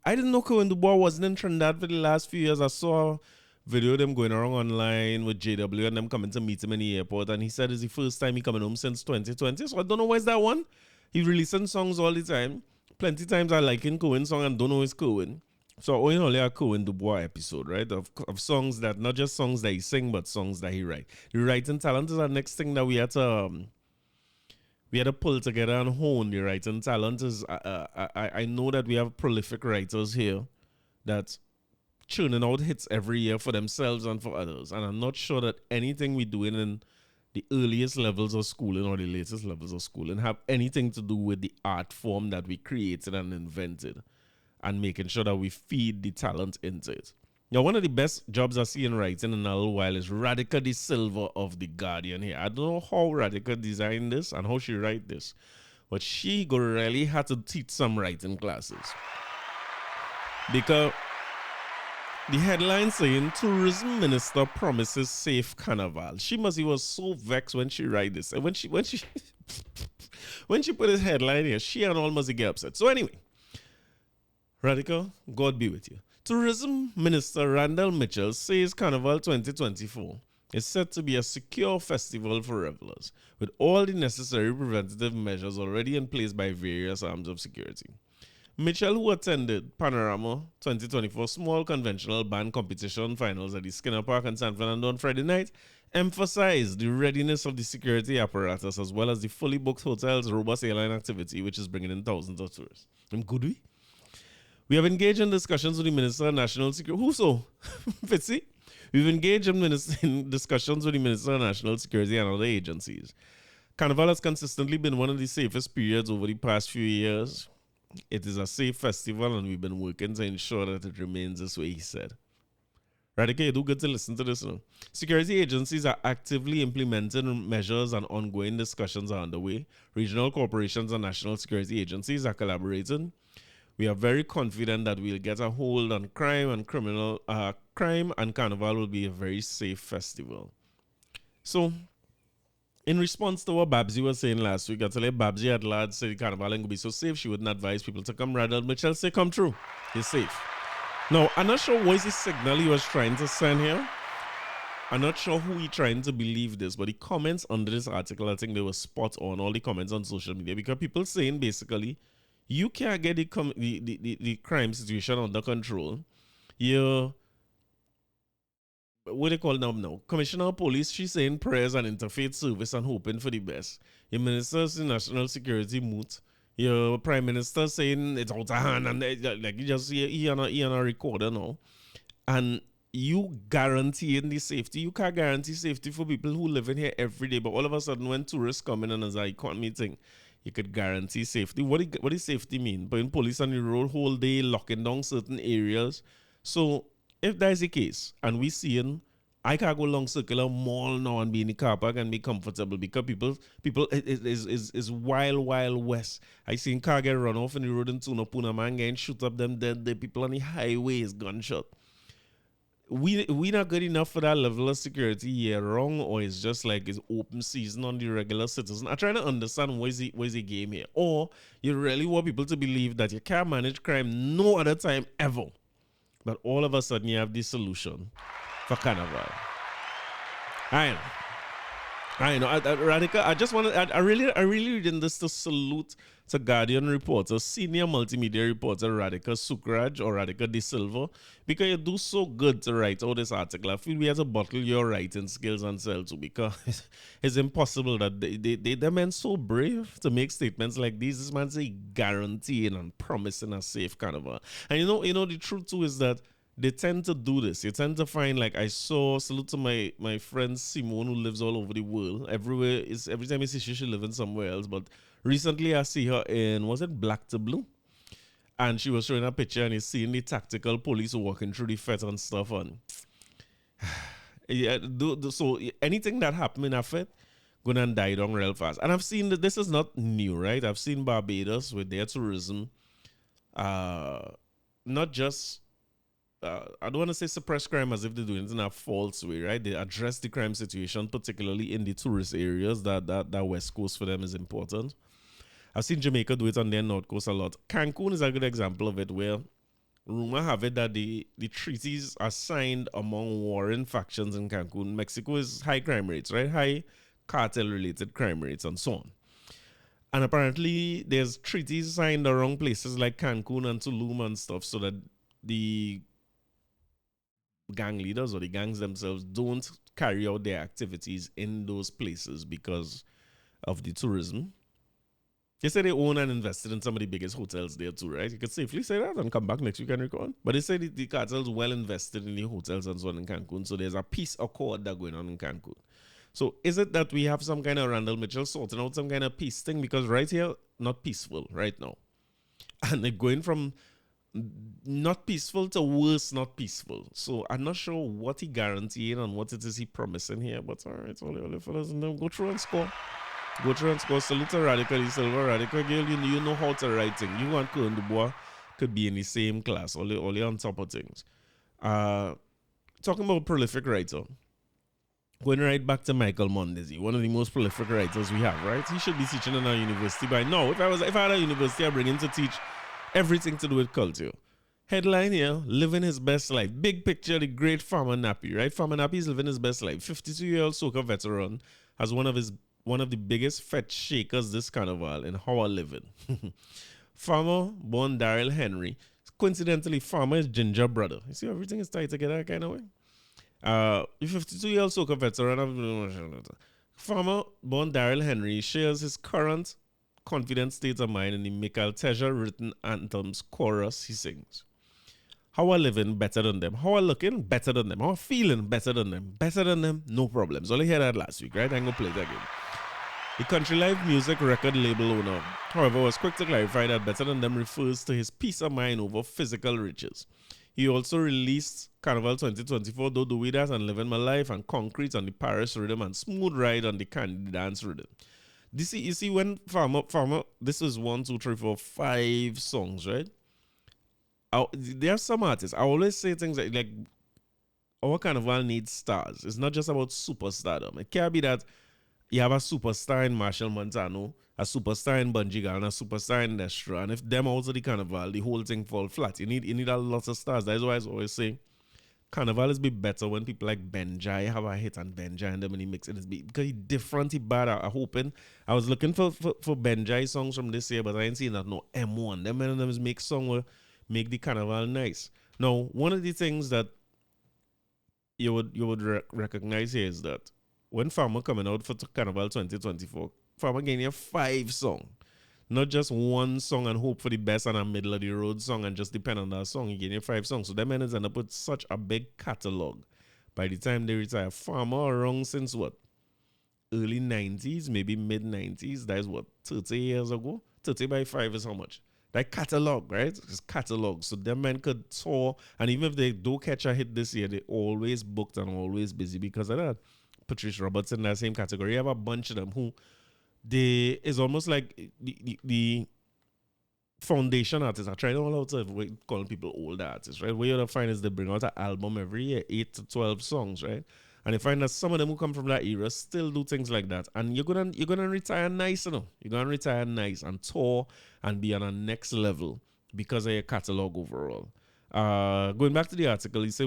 I didn't know Cohen Dubois wasn't in Trinidad for the last few years. I saw a video of them going around online with JW and them coming to meet him in the airport, and he said it's the first time he coming home since 2020. So I don't know where's that one. He releasing songs all the time. Plenty times I like in Cohen song and don't know it's Cohen. So we only a Cohen Dubois episode, right? Of songs that not just songs that he sing, but songs that he write. The writing talent is our next thing that we had to pull together and hone. The writing talent is I know that we have prolific writers here that churning out hits every year for themselves and for others. And I'm not sure that anything we doing in the earliest levels of schooling or the latest levels of schooling have anything to do with the art form that we created and invented, and making sure that we feed the talent into it. Now, one of the best jobs I see in writing in a little while is Radica De Silva of The Guardian here. I don't know how Radica designed this and how she write this, but she really had to teach some writing classes. Because the headline saying, Tourism Minister promises safe carnival. She was so vexed when she write this. And when she when she put this headline here, she and all must get upset. So anyway, Radical, God be with you. Tourism Minister Randal Mitchel says Carnival 2024 is set to be a secure festival for revelers, with all the necessary preventative measures already in place by various arms of security. Mitchell, who attended Panorama 2024 small conventional band competition finals at the Skinner Park in San Fernando on Friday night, emphasized the readiness of the security apparatus as well as the fully booked hotels, robust airline activity, which is bringing in thousands of tourists. Good we? We have engaged in discussions with the Minister of National Security. Who so? Fitzy? We've engaged in discussions with the Minister of National Security and other agencies. Carnival has consistently been one of the safest periods over the past few years. It is a safe festival and we've been working to ensure that it remains this way, he said. Radika, you do good to listen to this now. Security agencies are actively implementing measures and ongoing discussions are underway. Regional corporations and national security agencies are collaborating. We are very confident that we'll get a hold on crime and Carnival will be a very safe festival. So, in response to what Babsy was saying last week, I tell you Babsy at large said Carnival ain't gonna be so safe, she wouldn't advise people to come. Randal Mitchel say come true. He's safe. Now, I'm not sure what is the signal he was trying to send here. I'm not sure who he trying to believe this, but the comments under this article, I think they were spot on, all the comments on social media, because people saying basically, you can't get the crime situation under control. What they call now? Commissioner of Police, she's saying prayers and interfaith service and hoping for the best. Your Minister's in National Security moot. Your Prime Minister saying it's out of hand and like you just see he on a recorder now. And you guaranteeing the safety. You can't guarantee safety for people who live in here every day. But all of a sudden when tourists come in and as an economy thing, you could guarantee safety. What does safety mean? Putting police on the road whole day, locking down certain areas. So if that is the case, and we seeing, I can't go along circular mall now and be in the car park and be comfortable because people is wild west. I seen car get run off in the road in Tunapuna, man, getting shoot up them dead. The people on the highway is gunshot. We not good enough for that level of security year wrong, or it's just like it's open season on the regular citizen. I'm trying to understand what is the game here. Or you really want people to believe that you can't manage crime no other time ever. But all of a sudden you have this solution for Carnival. I know. Radhika, I just want to, I really reading this to salute to Guardian reporter, senior multimedia reporter Radhika Sukraj or Radhika De Silva, because you do so good to write all this article. I feel we have to bottle your writing skills and sell too, because it's impossible that they men so brave to make statements like these. This man say guaranteeing and promising a safe Carnival. And you know the truth too is that they tend to do this. You tend to find, like I saw, salute to my friend Simone who lives all over the world. Everywhere is every time I see she living somewhere else. But recently I see her in, was it Black to Blue? And she was showing a picture and you seeing the tactical police walking through the fete and stuff. And yeah, so anything that happened in a fete, going and die down real fast. And I've seen that this is not new, right? I've seen Barbados with their tourism, not just, I don't want to say suppress crime as if they're doing it in a false way, right? They address the crime situation, particularly in the tourist areas. That West Coast for them is important. I've seen Jamaica do it on their North Coast a lot. Cancun is a good example of it, where rumor have it that the treaties are signed among warring factions in Cancun. Mexico is high crime rates, right? High cartel-related crime rates and so on. And apparently there's treaties signed around places like Cancun and Tulum and stuff so that the gang leaders or the gangs themselves don't carry out their activities in those places because of the tourism. They say they own and invested in some of the biggest hotels there too, right? You could safely say that and come back next week and record. But they say the cartel's well invested in the hotels and so on in Cancun. So there's a peace accord that going on in Cancun. So is it that we have some kind of Randal Mitchel sorting out some kind of peace thing? Because right here, not peaceful right now. And they're going from not peaceful to worse not peaceful. So I'm not sure what he guaranteed and what it is he promising here. But all right, all fellas, and then go through and score. Go through and score. Salute to Radical, the Silver Radical girl. You know how to write things. You and Kern Dubois could be in the same class, only on top of things. Talking about prolific writer. Going right back to Michael Mondesi, one of the most prolific writers we have, right? He should be teaching in our university by now. If I had a university, I'd bring him to teach everything to do with culture. Headline here, living his best life. Big picture, the great Farmer Nappy, right? Farmer Nappy is living his best life. 52-year-old soca veteran has one of the biggest fetch shakers this carnival in How I Living. Farmer, born Daryl Henry. Coincidentally, Farmer is Ginger brother. You see, everything is tied together kind of way. The 52-year-old soca veteran, Farmer, born Daryl Henry, shares his current confident state of mind in the Michael Teja written anthems chorus he sings. How I living, better than them. How I looking, better than them. How I feeling, better than them. Better than them, no problems. Only heard that last week, right? I'm going to play it again. The Country Life Music record label owner, however, was quick to clarify that better than them refers to his peace of mind over physical riches. He also released Carnival 2024, Don't Do With That, and Living My Life, and Concrete on the Paris rhythm, and Smooth Ride on the Candy Dance rhythm. You see, when Farmer, this is 1, 2, 3, 4, 5 songs, right? There are some artists. I always say things like our carnival needs stars. It's not just about superstardom. It can't be that you have a superstar in Marshall Montano, a superstar in Bunjigal, and a superstar in Destra. And if them out of the carnival, the whole thing fall flat. You need a lot of stars. That's why I always say carnival is be better when people like Benjai have a hit and Benjai and them in the mix. It is because he different, he bad. I hoping. I was looking for Benjai songs from this year, but I ain't seen that no M1. Them and them is make song will make the carnival nice. Now, one of the things that you would recognize here is that when Farmer coming out for Carnival 2024, Farmer getting you 5 songs. Not just one song and hope for the best and a middle of the road song and just depend on that song. He getting you 5 songs. So them men end up with such a big catalog. By the time they retire, Farmer around since what? Early 90s, maybe mid 90s. That is what? 30 years ago? 30 by 5 is how much? That catalog, right? It's catalog. So them men could tour. And even if they do catch a hit this year, they always booked and always busy because of that. Patrice Roberts in that same category. You have a bunch of them who is almost like the foundation artists. I try to all out to call people old artists, right? What you'll find is they bring out an album every year, 8 to 12 songs, right? And you find that some of them who come from that era still do things like that. And you're gonna retire nice, you know. You're gonna retire nice and tour and be on a next level because of your catalog overall. Going back to the article, he said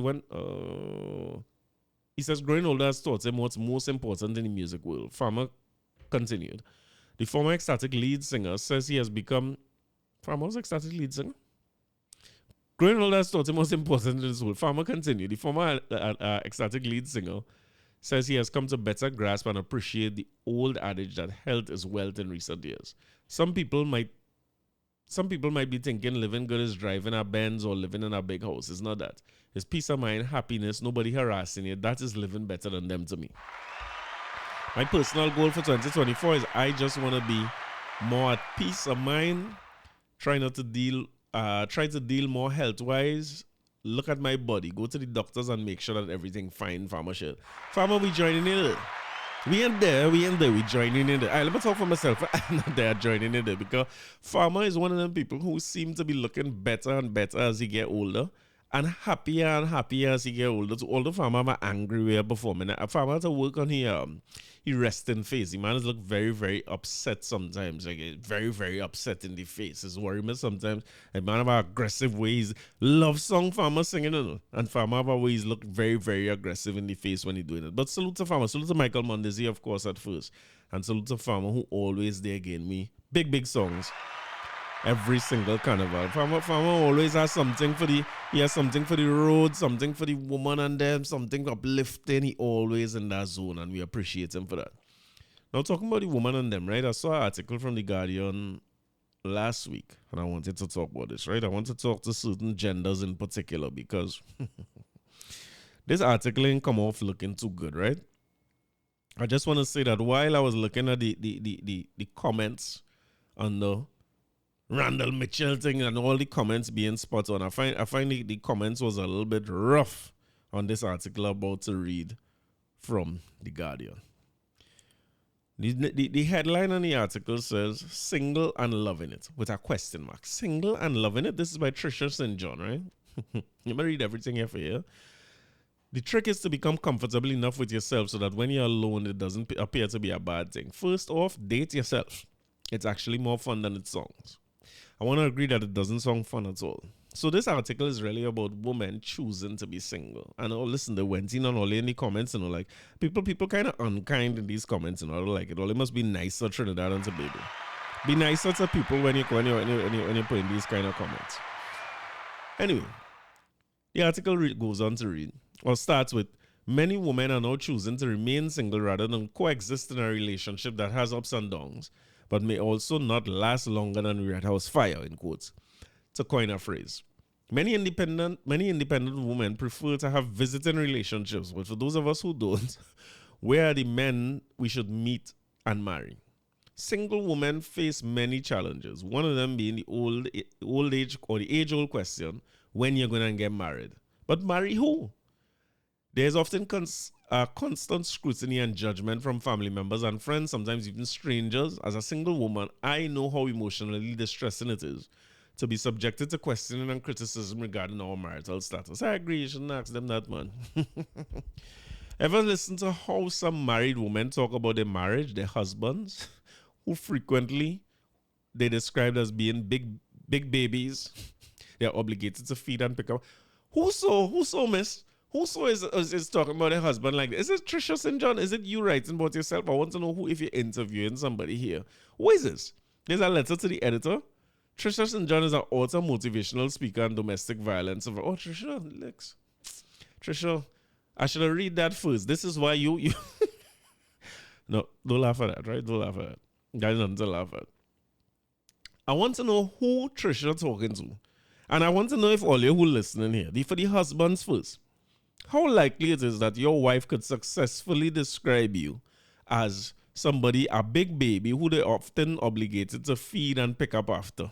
he says growing older has taught him what's most important in the music world. Farmer continued. The former ecstatic lead singer says he has become... Farmer was ecstatic lead singer? Growing older has taught him what's important in this world. Farmer continued. The former ecstatic lead singer says he has come to better grasp and appreciate the old adage that health is wealth in recent years. Some people might be thinking living good is driving a Benz or living in a big house. It's not that. It's peace of mind, happiness, nobody harassing you. That is living better than them to me. My personal goal for 2024 is I just want to be more at peace of mind, try to deal more health-wise, look at my body, go to the doctors and make sure that everything fine, Farmer shit. Farmer, we joining in. We ain't there. We joining in there. Let me talk for myself. I'm not there joining in there because Farmer is one of them people who seem to be looking better and better as he get older. And happier as he get older. So all the Farmer are angry we are performing. A Farmer has to work on he resting face. The man is look very, very upset sometimes. Like very, very upset in the face. It's worrying me sometimes. A man have aggressive ways. Love song Farmer singing, you know. And Farmer have ways look very, very aggressive in the face when he doing it. But salute to Farmer. Salute to Michael Mondesi, of course, at first. And salute to Farmer who always there again me. Big songs. Every single carnival. Farmer always has something for the road, something for the woman and them, something uplifting. He always in that zone and we appreciate him for that. Now talking about the woman and them, right? I saw an article from The Guardian last week and I wanted to talk about this, right? I want to talk to certain genders in particular because this article ain't come off looking too good, right? I just want to say that while I was looking at the comments on the Randal Mitchel thing and all the comments being spot on, I find the comments was a little bit rough on this article about to read from The Guardian. The headline on the article says, single and loving it, with a question mark. Single and loving it. This is by Trisha St. John, right? You might read everything here for you. The trick is to become comfortable enough with yourself so that when you're alone, it doesn't appear to be a bad thing. First off, date yourself. It's actually more fun than it sounds. I want to agree that it doesn't sound fun at all. So this article is really about women choosing to be single. And listen, they went in on all in the comments, you know, like people kind of unkind in these comments, you know, I don't like it. All it must be nicer Trinidad and Tobago. Be nicer to people when you put in these kind of comments. Anyway, the article goes on to read, or starts with, many women are now choosing to remain single rather than coexist in a relationship that has ups and downs, but may also not last longer than Red House fire, in quotes, to coin a phrase. Many independent women prefer to have visiting relationships, but for those of us who don't, where are the men we should meet and marry? Single women face many challenges, one of them being the old age or the age-old question, when you're going to get married. But marry who? There's often constant scrutiny and judgment from family members and friends, sometimes even strangers. As a single woman, I know how emotionally distressing it is to be subjected to questioning and criticism regarding our marital status. I agree, you shouldn't ask them that, man. Ever listen to how some married women talk about their marriage, their husbands, who frequently they described as being big babies they're obligated to feed and pick up? Who so, miss? Who is talking about a husband like this? Is it Trisha St. John? Is it you writing about yourself? I want to know who, if you're interviewing somebody here. Who is this? There's a letter to the editor. Trisha St. John is an author, motivational speaker, and domestic violence. Oh, Trisha, Lex. Trisha, I should have read that first. This is why you... No, don't laugh at that, right? Don't laugh at that. There's nothing to laugh at. I want to know who Trisha talking to. And I want to know if all you who listening here, for the husbands first, how likely it is that your wife could successfully describe you as somebody, a big baby, who they often obligated to feed and pick up after.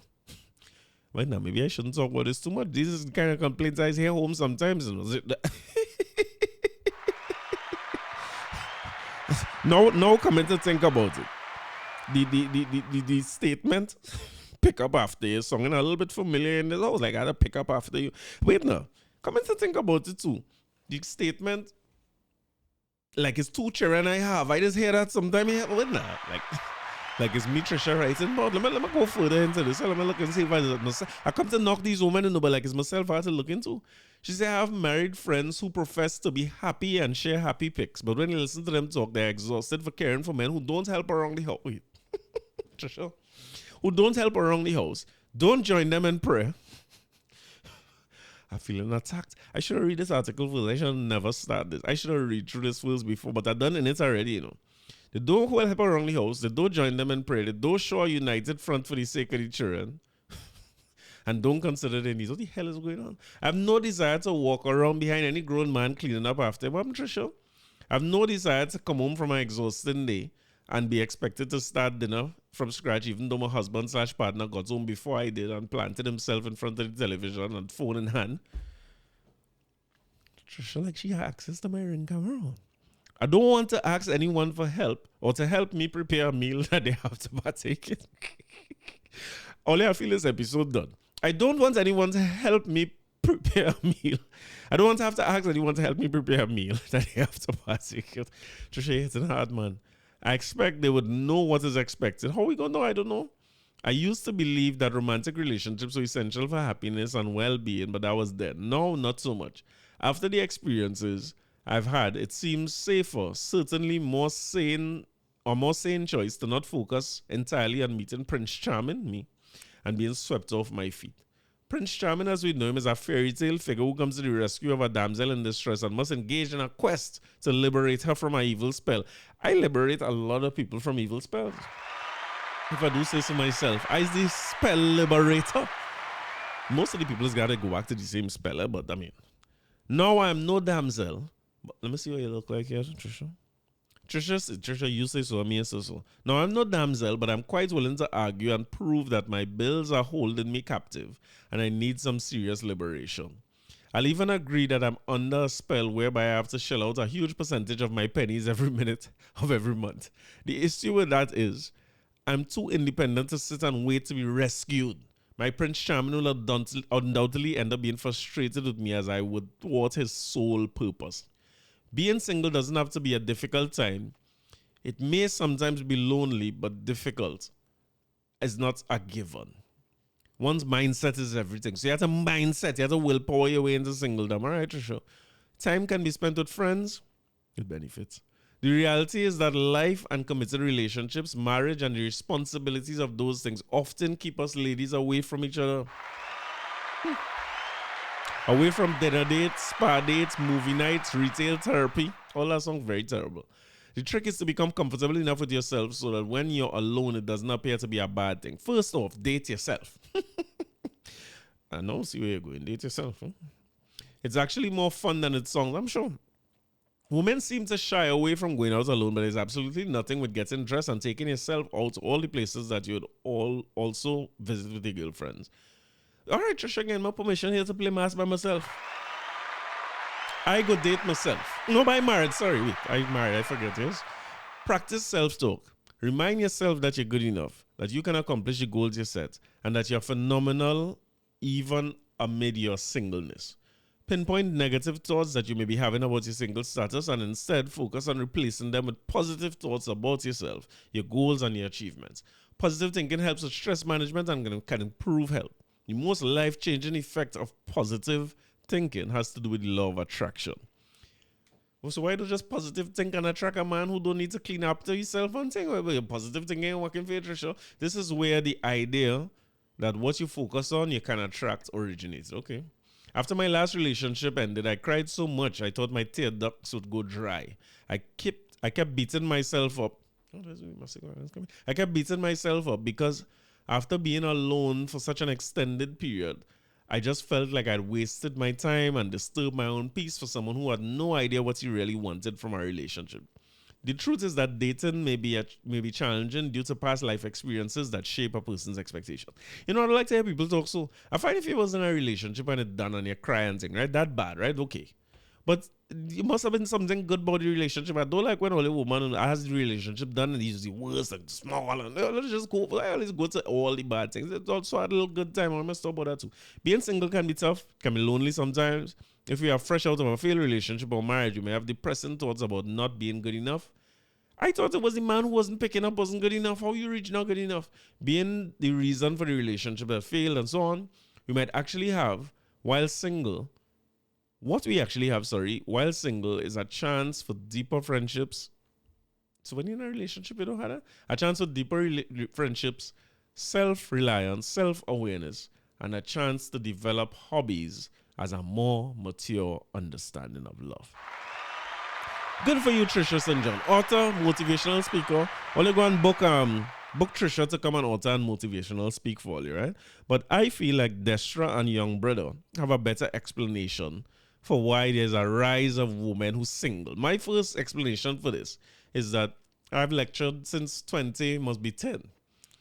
Well, now, maybe I shouldn't talk about this too much. This is the kind of complaints I hear home sometimes. No comment to think about it. The statement, pick up after you, sounding a little bit familiar in this house. Like, I had to pick up after you. Wait, no. Comment to think about it too. The statement, like it's two children I have. I just hear that sometimes. Wait, no. Like it's me, Trisha, writing. But let me go further into this. Let me look and see if I come to knock these women in, but like it's myself I have to look into. She said, I have married friends who profess to be happy and share happy pics, but when you listen to them talk, they're exhausted for caring for men who don't help around the house. Wait. Trisha, who don't help around the house. Don't join them in prayer. I'm feeling attacked. I should have read this article first. I should have never started this. I should have read through this first before, but I've done it already, you know. They don't help around the house. They don't join them in prayer. They don't show a united front for the sake of the children. And don't consider their needs. What the hell is going on? I have no desire to walk around behind any grown man cleaning up after him. I'm Trisha. I have no desire to come home from an exhausting day and be expected to start dinner from scratch, even though my husband/partner got home before I did and planted himself in front of the television and phone in hand. Trisha, like she had access to my ring camera. I don't want to ask anyone for help or to help me prepare a meal that they have to partake in. Only I feel this episode done. I don't want anyone to help me prepare a meal. I don't want to have to ask anyone to help me prepare a meal that they have to partake in. Trisha, it's hard, man. I expect they would know what is expected. How we gonna know? I don't know. I used to believe that romantic relationships were essential for happiness and well-being, but that was then. No, not so much. After the experiences I've had, it seems safer, certainly more sane choice to not focus entirely on meeting Prince Charming, me, and being swept off my feet. Prince Charming, as we know him, is a fairy tale figure who comes to the rescue of a damsel in distress and must engage in a quest to liberate her from an evil spell. I liberate a lot of people from evil spells. If I do say so myself, I is the spell liberator. Most of the people has got to go back to the same speller, but I mean, now I am no damsel. But let me see what you look like here, Trisha. Trisha, you say so, me say so. Now, I'm no damsel, but I'm quite willing to argue and prove that my bills are holding me captive and I need some serious liberation. I'll even agree that I'm under a spell whereby I have to shell out a huge percentage of my pennies every minute of every month. The issue with that is I'm too independent to sit and wait to be rescued. My Prince Charming will undoubtedly end up being frustrated with me as I would thwart his sole purpose. Being single doesn't have to be a difficult time. It may sometimes be lonely, but difficult is not a given. One's mindset is everything. So you have to mindset, you have to willpower your way into singledom. All right, Trisha. Time can be spent with friends. It benefits. The reality is that life and committed relationships, marriage, and the responsibilities of those things often keep us ladies away from each other. Away from dinner dates, spa dates, movie nights, retail therapy. All that sounds very terrible. The trick is to become comfortable enough with yourself so that when you're alone, it doesn't appear to be a bad thing. First off, date yourself. I know, see where you're going. Date yourself. Huh? It's actually more fun than it sounds, I'm sure. Women seem to shy away from going out alone, but there's absolutely nothing with getting dressed and taking yourself out to all the places that you'd also visit with your girlfriends. All right, Trisha, again, my permission here to play mass by myself. I go date myself. No, but I'm married. Sorry, wait. I'm married. I forget, yes. Practice self-talk. Remind yourself that you're good enough, that you can accomplish the goals you set, and that you're phenomenal even amid your singleness. Pinpoint negative thoughts that you may be having about your single status and instead focus on replacing them with positive thoughts about yourself, your goals, and your achievements. Positive thinking helps with stress management and can improve health. The most life-changing effect of positive thinking has to do with the law of attraction. Well, so why don't just positive think and attract a man who don't need to clean up to himself and think, well, your positive thinking ain't working for you, Trisha? This is where the idea that what you focus on, you can attract originates. Okay. After my last relationship ended, I cried so much I thought my tear ducts would go dry. I kept beating myself up. I kept beating myself up because after being alone for such an extended period, I just felt like I'd wasted my time and disturbed my own peace for someone who had no idea what he really wanted from a relationship. The truth is that dating may be challenging due to past life experiences that shape a person's expectations. You know, I like to hear people talk, so I find if you was in a relationship and it's done and you cry and thing, right? That bad, right? Okay. But it must have been something good about the relationship. I don't like when all a woman has the relationship done and he's the worst and small and let's just go. I always go to all the bad things. It's also a little good time. I must talk about that too. Being single can be tough, can be lonely sometimes. If you are fresh out of a failed relationship or marriage, you may have depressing thoughts about not being good enough. I thought it was the man who wasn't picking up, wasn't good enough. How you reach not good enough? Being the reason for the relationship that failed and so on, we might actually have, while single, while single is a chance for deeper friendships. So when you're in a relationship, you don't have that. A chance for deeper friendships, self-reliance, self-awareness, and a chance to develop hobbies as a more mature understanding of love. Good for you, Trisha St. John. Author, motivational speaker. Only go and book Trisha to come and author and motivational speak for you, right? But I feel like Destra and Young Brother have a better explanation for why there's a rise of women who's single. My first explanation for this is that I've lectured since 20, must be 10.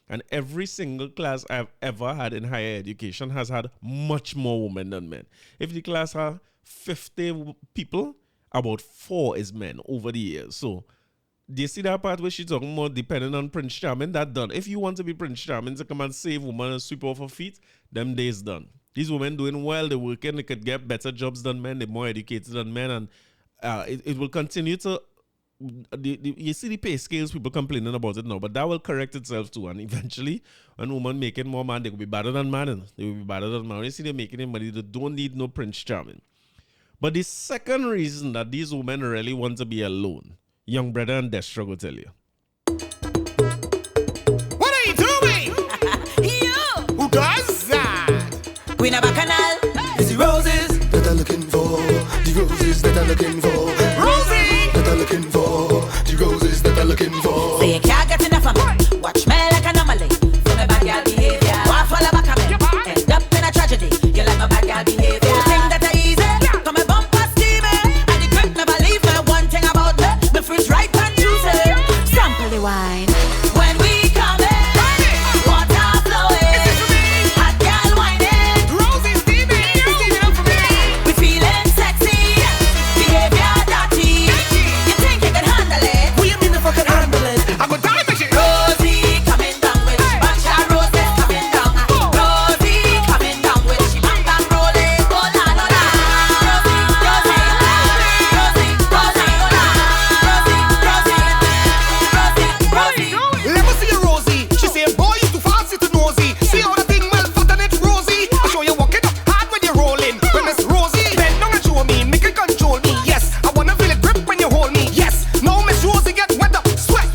And every single class I've ever had in higher education has had much more women than men. If the class had 50 people, about 4 is men over the years. So, do you see that part where she's talking about depending on Prince Charming? That done. If you want to be Prince Charming to come and save women and sweep off her feet, them days done. These women doing well, they're working, they could get better jobs than men, they're more educated than men, and it will continue to. You see the pay scales, people complaining about it now, but that will correct itself too. And eventually, when women making more money, they will be better than man. They will be better than man. When you see them making money, they don't need no Prince Charming. But the second reason that these women really want to be alone, young brother and Destro will tell you. What are you doing? You, Who does that? Queen of Bacchanal. It's the roses That I'm looking for. The roses that I'm looking for. Rosie! That I'm looking for. The roses that I'm looking for. Say you can't get enough of me. Watch me like an anomaly. For my bad girl behavior. Walk follow back of me. End up in a tragedy. You like my bad girl behavior. Think that I easy. Come and bump past me. And the grip never leave me. One thing about me. My fruits ripe and juicy. Sample the wine. When we come in. Water flowing. Hot girl whining. Rosie, Stevie, you're steaming up for me. We feeling sexy. Behavior dirty. You think you can handle it? What you mean if I can handle it? I'm gonna die with you. Rosie coming down with she bunch of roses coming down. Rosie coming down with she bang bang rolling. Oh la la la. Rosie, Rosie, Rosie, Rosie, Rosie, Rosie, Rosie. Let me see you, Rosie. She say, boy, you too fast, you too nosy. See how the thing well fat and it's rosy. I show you walking up hard when you're rolling. When it's Rosie, bend down and show me, make it control me. Yes, I wanna feel it grip when you hold me. Yes, now Miss Rosie get wet up, sweat.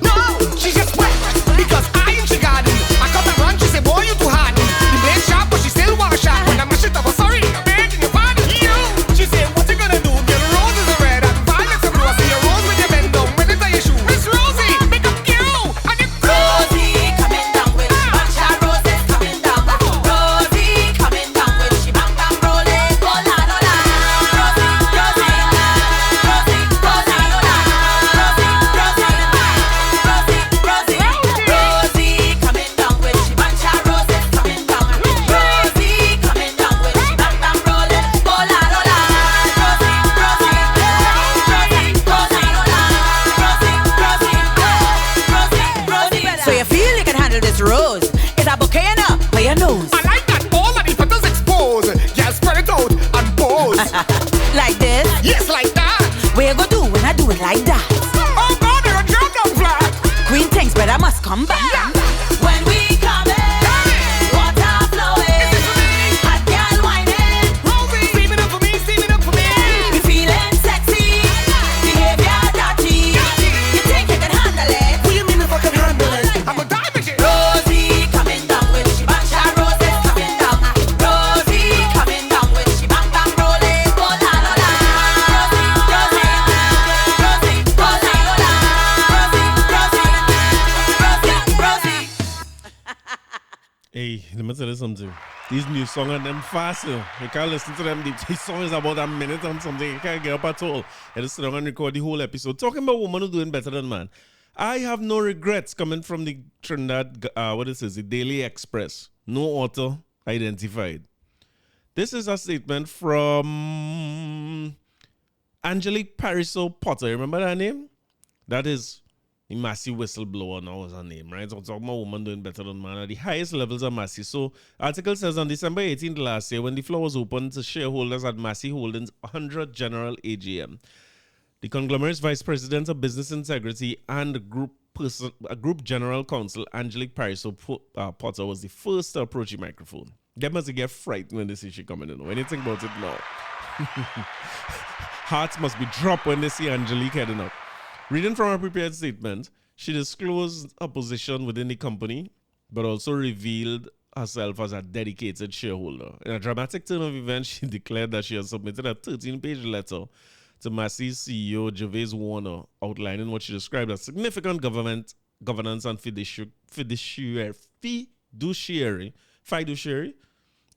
No, she just wet because I in she garden. I cut and run, she say, boy, you too hard. The blade sharp, but she still want a shot. When I mash it up, I'm sorry, I'm begging your pardon. You, she say, what you gonna do? Your roses are red and violets are blue. I see your rose when you bend down, when it's on your shoe. Miss Rosie, make up you and you. Rosie coming down with she bunch of roses coming down. Rosie coming down with she bang bang rolling. Oh la la la. Rosie, Rosie, Rosie, Rosie, Rosie, Rosie, Rosie coming down with she bunch of roses coming down. Rosie coming down with she bang bang rolling. Oh la la la. Rosie, Rosie, Rosie, Rosie, Rosie. So you feel you can handle this rose? It's a bouquet enough for your nose. I like that all of the petals exposed. Yeah, spread it out and pose. Like this? Yes, like that. What you gonna do when I do it like that? Oh God, you're a drop down flat. Green things, but I must come back. When we come in, water flowing, hot girl whining, Rosie, steaming up for me, steaming up for me. we feeling sexy, behavior dirty. You think you can handle it? What you mean if I can handle it? I'm gonna die with you. Rosie coming down with she bunch of roses coming down. Rosie coming down with she bang bang rolling. Oh la la la. Rosie, Rosie, Rosie, Rosie, Rosie, Rosie, Rosie. Hey, let me tell you something. These new songs are them fast. You can't listen to them. These songs about a minute and something. You can't get up at all. You just sit down and record the whole episode. Talking about women who doing better than man. I have no regrets coming from the Trinidad, what is this? The Daily Express. No author identified. This is a statement from Angelique Pariso Potter. Remember that name? That is the Massy whistleblower now is her name, right? So talking about women doing better than man at the highest levels of Massy. So article says on December 18th last year, when the floor was open to shareholders at Massy Holdings 100 General AGM, the conglomerate's vice president of business integrity and group general counsel, Angelique Pariso Potter, was the first to approach the microphone. They must get frightened when they see she coming in. When you think about it now, hearts must be dropped when they see Angelique heading up. Reading from her prepared statement, she disclosed her position within the company, but also revealed herself as a dedicated shareholder. In a dramatic turn of events, she declared that she has submitted a 13-page letter to Massy's CEO, Gervais Warner, outlining what she described as significant governance and fiduciary,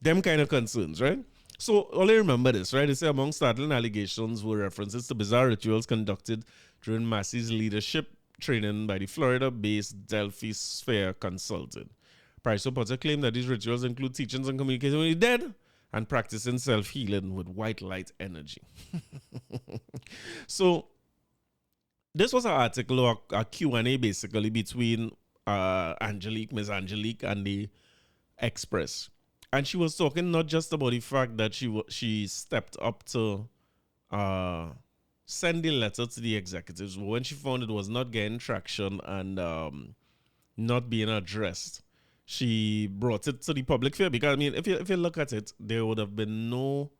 them kind of concerns, right? So, only remember this, right? They say among startling allegations were references to bizarre rituals conducted during Massy's leadership training by the Florida-based Delphi Sphere Consulting. Pariso Potter claimed that these rituals include teachings and communication with the dead and practicing self-healing with white light energy. So this was an article or a Q&A basically between Miss Angelique and the Express. And she was talking not just about the fact that she stepped up to send the letter to the executives, but when she found it was not getting traction and not being addressed, she brought it to the public fair. Because I mean, if you look at it, there would have been no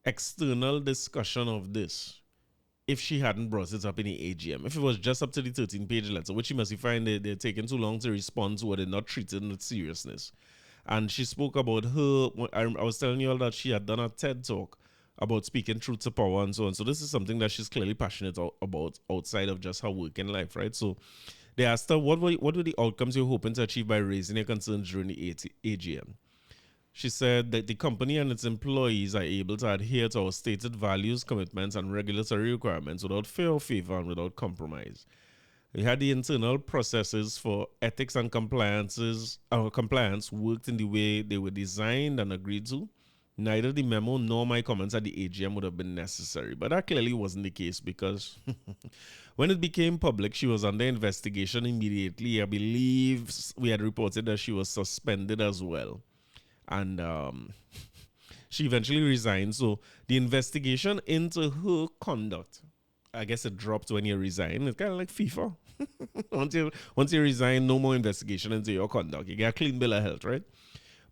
external discussion of this if she hadn't brought it up in the AGM. If it was just up to the 13-page letter, which you must find they're taking too long to respond to, or they're not treating it with seriousness. And she spoke about her, I was telling you all that she had done a TED talk about speaking truth to power and so on. So this is something that she's clearly passionate about outside of just her work in life, right? So they asked her, what were the outcomes you're hoping to achieve by raising your concerns during the AGM? She said that the company and its employees are able to adhere to our stated values, commitments, and regulatory requirements without fear or favor and without compromise. We had the internal processes for ethics and compliance worked in the way they were designed and agreed to. Neither the memo nor my comments at the AGM would have been necessary. But that clearly wasn't the case, because when it became public, she was under investigation immediately. I believe we had reported that she was suspended as well. And she eventually resigned. So the investigation into her conduct, I guess it dropped when you resign. It's kind of like FIFA. Once you resign, no more investigation into your conduct. You get a clean bill of health, right?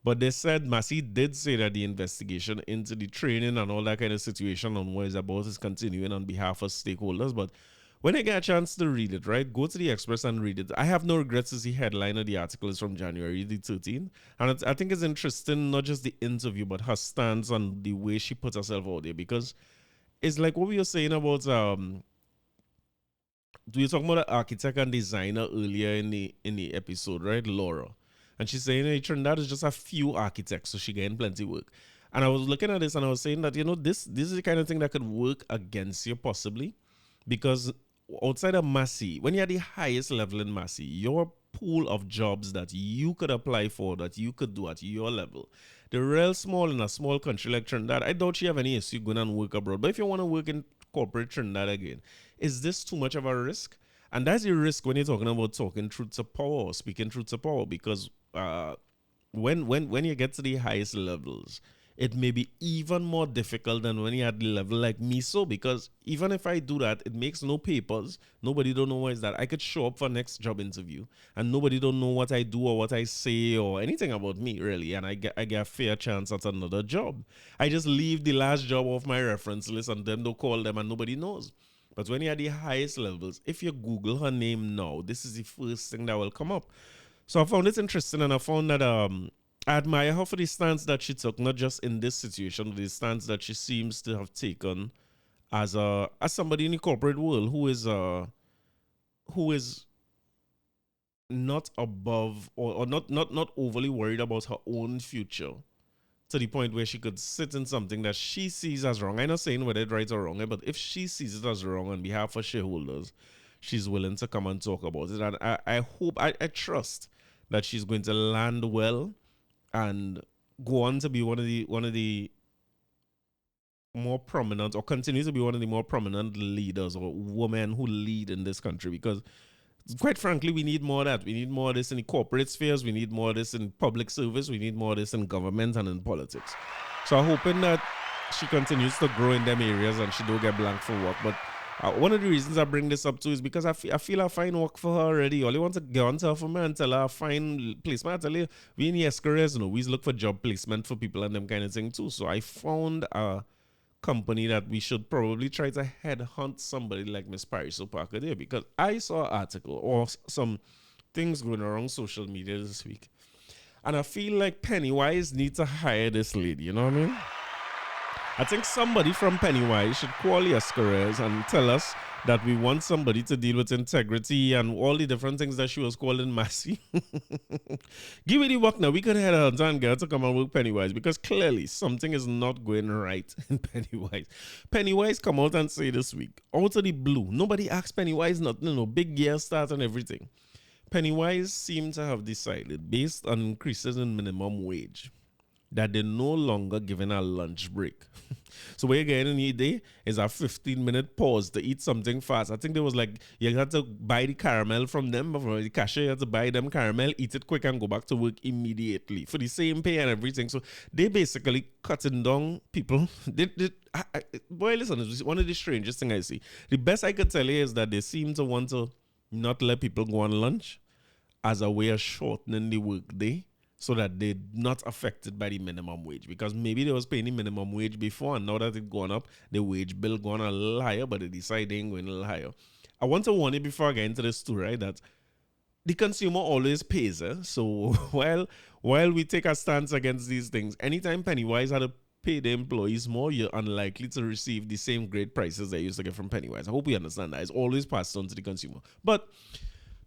But they said, Massy did say that the investigation into the training and all that kind of situation on what it's about is continuing on behalf of stakeholders. But when you get a chance to read it, right, go to the Express and read it. I have no regrets as the headline of the article is from January the 13th. And I think it's interesting, not just the interview, but her stance on the way she puts herself out there. Because it's like what we were saying about, we were talking about the architect and designer earlier in the episode, right, Laura. And she's saying, hey, Trinidad is just a few architects, so she getting plenty of work. And I was looking at this and I was saying that, this is the kind of thing that could work against you possibly. Because outside of Massy, when you're at the highest level in Massy, your pool of jobs that you could apply for, that you could do at your level, they're real small in a small country like Trinidad. I doubt you have any issue going and work abroad. But if you want to work in corporate Trinidad again, is this too much of a risk? And that's a risk when you're talking about talking truth to power or speaking truth to power, because when you get to the highest levels, it may be even more difficult than when you're at the level like me. So, because even if I do that, it makes no papers. Nobody don't know what is that. I could show up for next job interview and nobody don't know what I do or what I say or anything about me, really. And I get a fair chance at another job. I just leave the last job off my reference list and then they'll call them and nobody knows. But when you're at the highest levels, if you Google her name now, this is the first thing that will come up. So I found it interesting, and I found that I admire her for the stance that she took, not just in this situation, but the stance that she seems to have taken as somebody in the corporate world who is not above or not overly worried about her own future, to the point where she could sit in something that she sees as wrong. I'm not saying whether it's right or wrong, but if she sees it as wrong on behalf of shareholders, she's willing to come and talk about it. And I trust that she's going to land well and go on to be one of the more prominent, or continue to be one of the more prominent leaders or women who lead in this country. Because quite frankly, we need more of that. We need more of this in the corporate spheres. We need more of this in public service. We need more of this in government and in politics. So I'm hoping that she continues to grow in them areas and she don't get blanked for work. But one of the reasons I bring this up too is because I feel I find work for her already. All you want to get on to her for me and tell her I find placement. I tell you, we in yes careers, we look for job placement for people and them kind of thing too. So I found a company that we should probably try to headhunt somebody like Miss Paris Parker there, because I saw an article or some things going around social media this week, and I feel like Pennywise needs to hire this lady. You know what I mean? I think somebody from Pennywise should call Yes Careers and tell us that we want somebody to deal with integrity and all the different things that she was calling Massy. Give me the work now. We could head out and get to come and work Pennywise, because clearly something is not going right in Pennywise. Pennywise come out and say this week, out of the blue, nobody asked Pennywise nothing, big year start and everything. Pennywise seemed to have decided, based on increases in minimum wage, that they're no longer giving a lunch break. So what you're getting in your day is a 15-minute pause to eat something fast. I think there was like, you had to buy the caramel from them, from the cashier, you had to buy them caramel, eat it quick and go back to work immediately for the same pay and everything. So they basically cutting down people. Boy, listen, it's one of the strangest things I see. The best I could tell you is that they seem to want to not let people go on lunch as a way of shortening the work day, so that they're not affected by the minimum wage. Because maybe they was paying the minimum wage before, and now that it's gone up, the wage bill gone a little higher, but they decide they ain't going a little higher. I want to warn you before I get into this too, right, that the consumer always pays. So while we take a stance against these things, anytime Pennywise had to pay the employees more, you're unlikely to receive the same great prices they used to get from Pennywise. I hope you understand that. It's always passed on to the consumer. But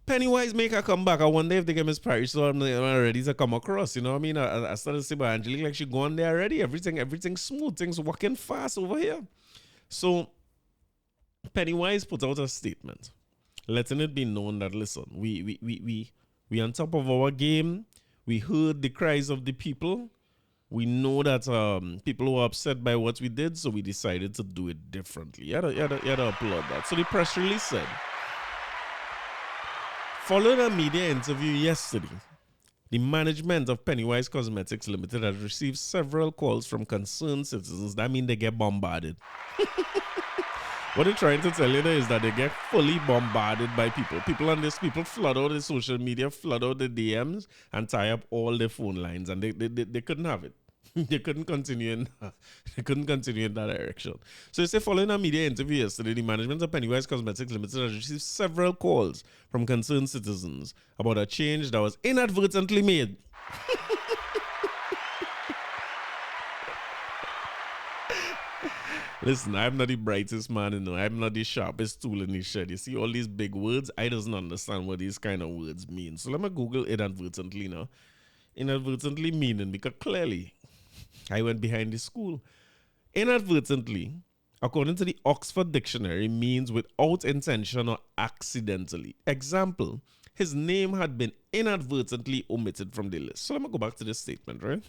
Pennywise make a comeback. I wonder if they get Miss Paris so I'm ready to come across. You know what I mean? I started to say about Angelique, like she gone there already. Everything smooth. Things working fast over here. So Pennywise put out a statement, letting it be known that, listen, we on top of our game. We heard the cries of the people. We know that people were upset by what we did, so we decided to do it differently. You had to applaud that. So the press release said, following a media interview yesterday, the management of Pennywise Cosmetics Limited has received several calls from concerned citizens. That means they get bombarded. What they're trying to tell you there is that they get fully bombarded by people. People flood out the social media, flood out the DMs, and tie up all their phone lines, and they couldn't have it. They couldn't continue in that direction. So they say, following a media interview yesterday, the management of Pennywise Cosmetics Limited has received several calls from concerned citizens about a change that was inadvertently made. Listen, I'm not the brightest man in the I'm not the sharpest tool in the shed. You see all these big words, I doesn't understand what these kind of words mean. So let me Google inadvertently now. Inadvertently meaning, because clearly I went behind the school. Inadvertently, according to the Oxford Dictionary, means without intention or accidentally. Example, his name had been inadvertently omitted from the list. So let me go back to this statement, right?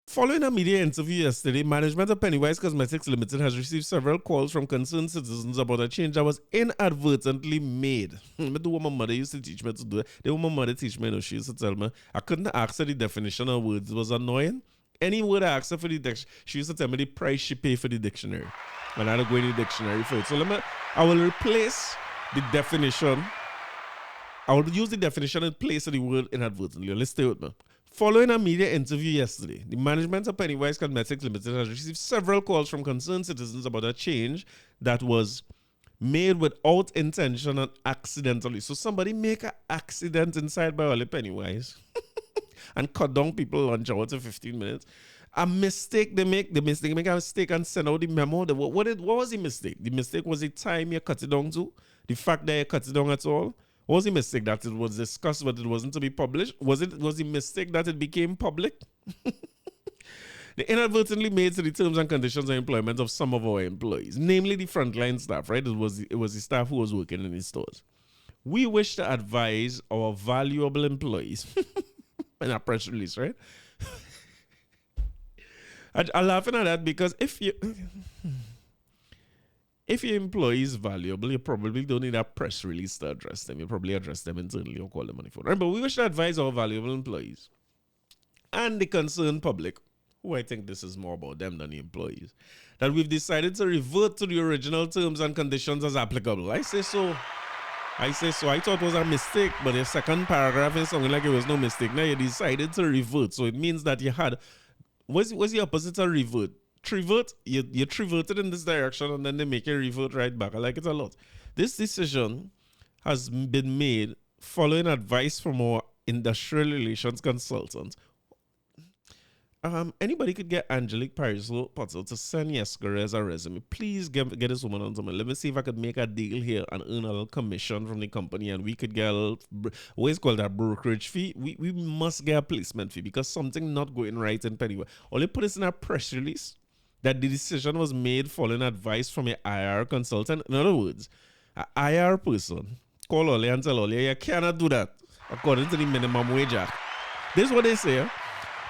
Following a media interview yesterday, management of Pennywise Cosmetics Limited has received several calls from concerned citizens about a change that was inadvertently made. I do what my mother used to teach me to do. The way my mother teach me, she used to tell me, I couldn't ask her the definition of words. It was annoying. Any word I asked her for the dictionary, she used to tell me the price she paid for the dictionary. And I had to go in the dictionary for it. So I will replace the definition. I will use the definition in place of the word inadvertently. Let's stay with me. Following a media interview yesterday, the management of Pennywise Cosmetics Limited has received several calls from concerned citizens about a change that was made without intention and accidentally. So somebody make an accident inside by Oli Pennywise and cut down people lunch hour to 15 minutes. A mistake they make a mistake and send out the memo. What was the mistake? The mistake was the time you cut it down to, the fact that you cut it down at all. What was the mistake that it was discussed but it wasn't to be published? Was the mistake that it became public? They inadvertently made to the terms and conditions of employment of some of our employees, namely the frontline staff, right? It was the staff who was working in the stores. We wish to advise our valuable employees in a press release, right? I'm laughing at that because if your employee is valuable, you probably don't need a press release to address them. You probably address them internally or call them on the phone. Right? But we wish to advise our valuable employees and the concerned public, who I think this is more about them than the employees, that we've decided to revert to the original terms and conditions as applicable. I say so. I thought it was a mistake, but the second paragraph is something like it was no mistake. Now you decided to revert. So it means that you had, what's the opposite of revert? Trivert, you triverted in this direction and then they make you revert right back. I like it a lot. This decision has been made following advice from our industrial relations consultant. Anybody could get Angelique Potter to send Yesker as a resume. Please get this woman on to me. Let me see if I could make a deal here and earn a little commission from the company, and we could get a little, what is called that brokerage fee. We must get a placement fee because something not going right in Pennywise. Only put this in a press release that the decision was made following advice from an IR consultant. In other words, an IR person call Oli and tell Oli, you cannot do that. according to the Minimum Wage Act. This is what they say.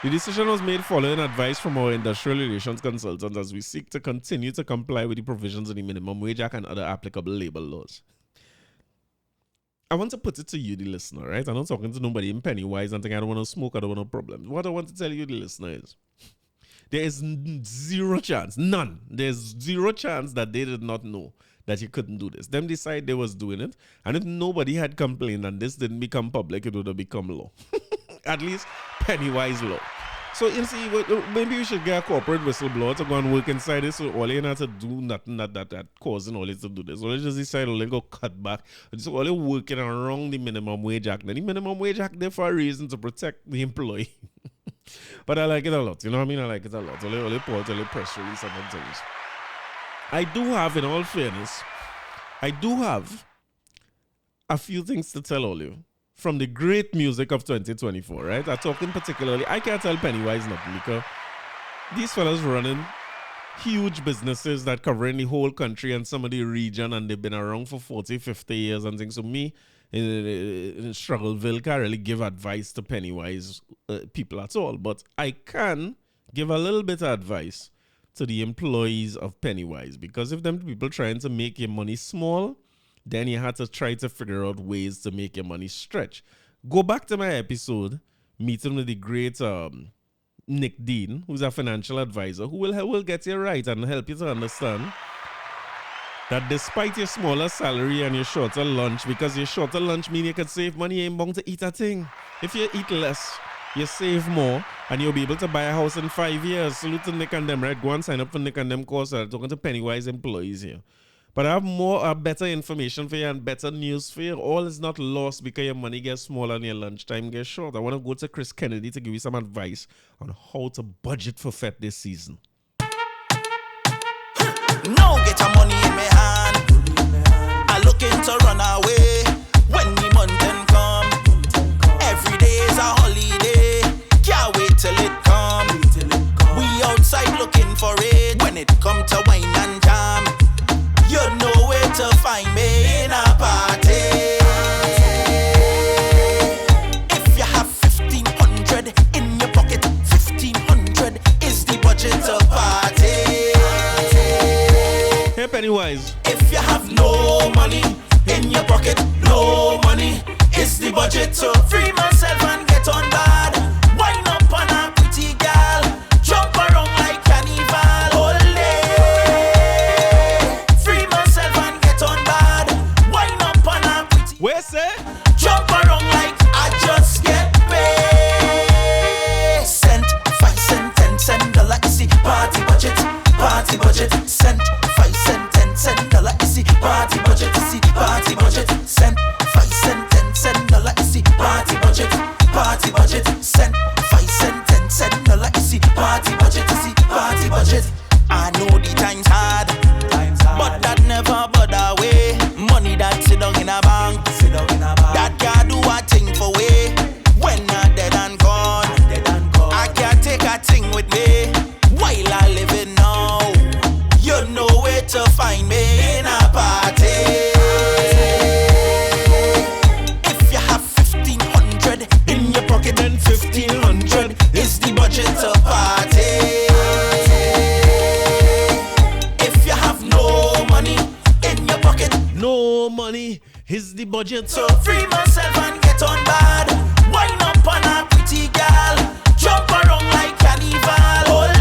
The decision was made following advice from our industrial relations consultants as we seek to continue to comply with the provisions of the Minimum Wage Act and other applicable labor laws. I want to put it to you, the listener, right? I'm not talking to nobody in Pennywise and think I don't want to smoke, I don't want no problems. What I want to tell you, the listener, is there is zero chance, none. There's zero chance that they did not know that you couldn't do this. Them decide they was doing it, and if nobody had complained and this didn't become public, it would have become law. At least Pennywise law. So you see, maybe you should get a corporate whistleblower to go and work inside it, so all you have to do nothing that causing all you to do this. All you just decide all you go cut back. So all you working around the Minimum Wage Act. Now the Minimum Wage Act there for a reason to protect the employee. But I like it a lot, you know what I mean? I like it a lot. All you put all you press release and things. I do have, in all fairness, I do have a few things to tell all you from the great music of 2024, right? I'm talking particularly, I can't tell Pennywise nothing because these fellas running huge businesses that covering the whole country and some of the region, and they've been around for 40, 50 years and things. So me, in Struggleville, can't really give advice to Pennywise people at all. But I can give a little bit of advice to the employees of Pennywise, because if them people trying to make your money small, then you had to try to figure out ways to make your money stretch. Go back to my episode, meeting with the great Nick Dean, who's a financial advisor, who will get you right and help you to understand that despite your smaller salary and your shorter lunch, because your shorter lunch means you can save money, you ain't bound to eat a thing. If you eat less, you save more, and you'll be able to buy a house in 5 years. Salute to Nick and them, right? Go and sign up for Nick and them course. I'm talking to Pennywise employees here. But I have better information for you and better news for you. All is not lost because your money gets smaller and your lunchtime gets short. I want to go to Chris Kennedy to give you some advice on how to budget for Fete this season. Now get your money in my hand. I looking to run away when the mountain come. Every day is a holiday. Can't wait till it come. We outside looking for it when it come to wine and jam. You know where to find me in a party. If you have 1,500 in your pocket, 1,500 is the budget to party. Hey Pennywise. If you have no money in your pocket, no money is the budget to free myself and get on bad. Wind up on a pretty girl, jump around like carnival. Ole. Free myself and get on bad. Wind up on a pretty. Where say? Jump around like I just get paid. Cent, 5 cent, 10 cent, dollar is the party budget. Party budget. Cent, 5 cent, 10 cent, dollar is the party budget. Is the party budget. Cent, 5 cent, 10 cent, dollar is the party budget. Party budget. Cent, 5 cent, 10 cent, dollar is the party budget. Is the party budget. I know the times hard, but that never bother way. Money that sit down in a bank, that can't do a thing for way. When I'm dead and gone, I can't take a thing with me while I live it now. You know where to find me in a party. If you have 1,500 in your pocket, then 1,500 is the budget to party. If you have no money in your pocket, No money is the budget. so free myself and get on bad. Wind up on a pretty girl, jump around like carnival. Ole.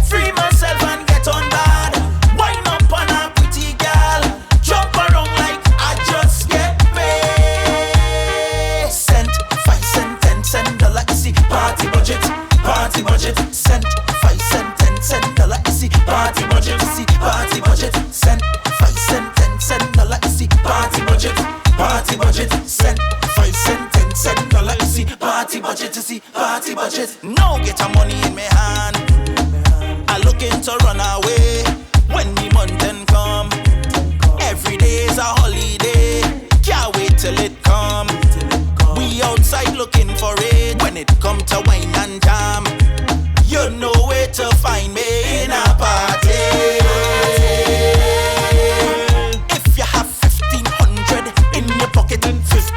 Free myself and get on bad. Wind up on a pretty girl, jump around like I just get paid. Cent, 5 cent, 10 cent, dollar is the party budget. Party budget. Cent, 5 cent, 10 cent, dollar is the party budget. Is the party budget. Cent, 5 cent, 10 cent, dollar is the party budget. Party budget. Cent, 5 cent, 10 cent, dollar is the party budget. Is the party budget. Now get your money in my hand. I looking to run away when the mountain come. Every day is a holiday. Can't wait till it come. We outside looking for it when it come to wine and jam. You know where to find me in a party. If you have 1,500 in your pocket, then 1,500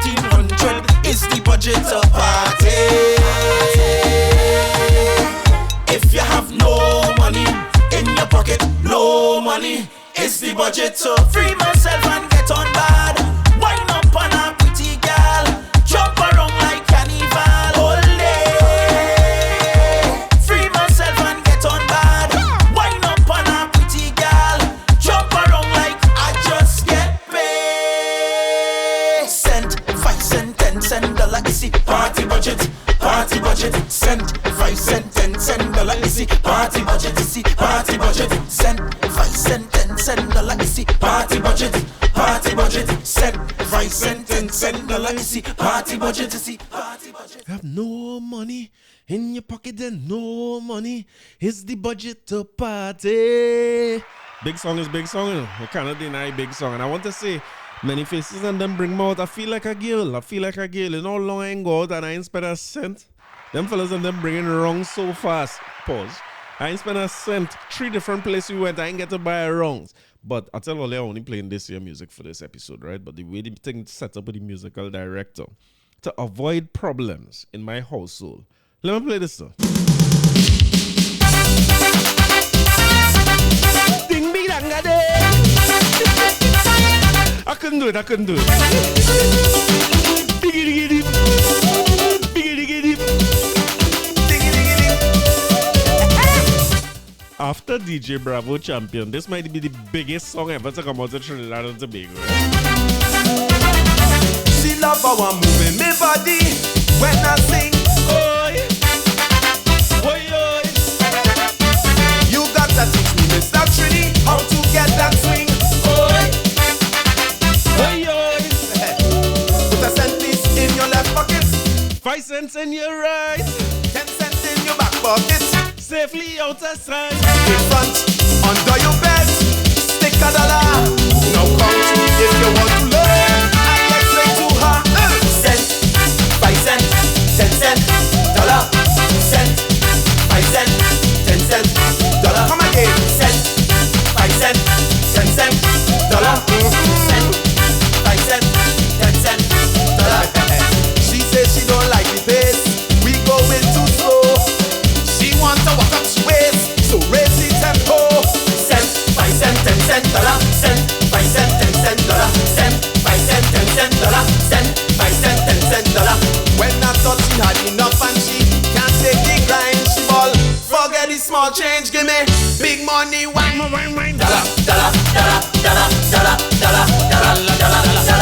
$10 you see. Party budget, send 5 cent, $10 you see. Party budget, you see. Party budget, send 5 cent, $10 you see. Party budget, send 5 cent, $10 you see. Party budget, you see. Party budget. You have no money in your pocket, then no money. It's the budget to party. Big song is big song. You cannot deny big song. And I want to say, many faces and them bring me out. I feel like a girl. You know how long I ain't go out and I ain't spend a cent. Them fellas and them bringing wrongs so fast. Pause. I ain't spend a cent. 3 different places we went. I ain't get to buy wrongs. But I tell you, they're only playing this year music for this episode, right? But the way the thing set up with the musical director to avoid problems in my household. Let me play this song. Ding me dang a day. I couldn't do it. Diggy diggy dip. Diggy diggy dip. Diggy diggy dip. After DJ Bravo Champion, this might be the biggest song ever to come out of Trinidad and Tobago. She love how I'm moving me body when I sing. Oi, oi, oi. You got to teach me, Mr. Trini, how to get that swing. Oi, oi, oi. Put a cent piece in your left pocket, 5 cents in your right, 10 cents in your back pocket, safely out of sight. in front, under your bed, stick a dollar. Now count if you want to learn. I explain to her. Cent, 5 cents, 10 cents, dollar, cent, 5 cents, 10 cents, dollar. Come again. Cent, 5 cents, 10 cents, dollar, cent, 5 cents, 10 cents, dollar. She says she don't like the pace. We going too slow. She wants to walk up she waist, so raise the tempo. Cent, 5 cents, 10 cents, dollar, cent, 5 cents, 10 cents, dollar, cent, 5 cents, 10 cents, dollar, cent, 5 cents, 10 cents, dollar. When I thought she had enough and she can't take the grind, she ball. Forget the small change, give me big money, wine, wine, dollar, dollar, dollar, dollar, dollar, dollar, dollar, dollar,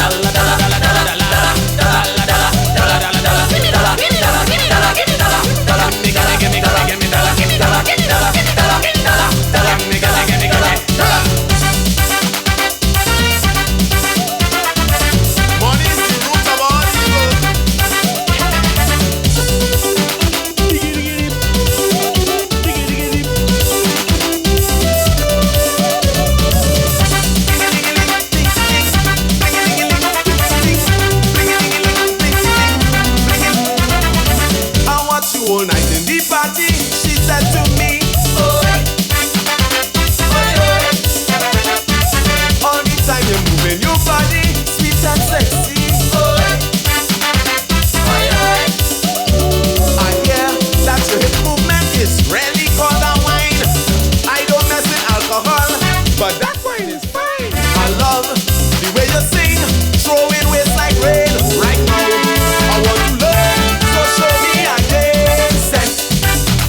all night in the party, she said to me, all the time you're moving your body, sweet and sexy. I hear that your hip movement is really called a wine. I don't mess with alcohol, but that wine is fine. I love the way you sing, throwing waist like rain. Right now, I want to learn, so show me again. Cent,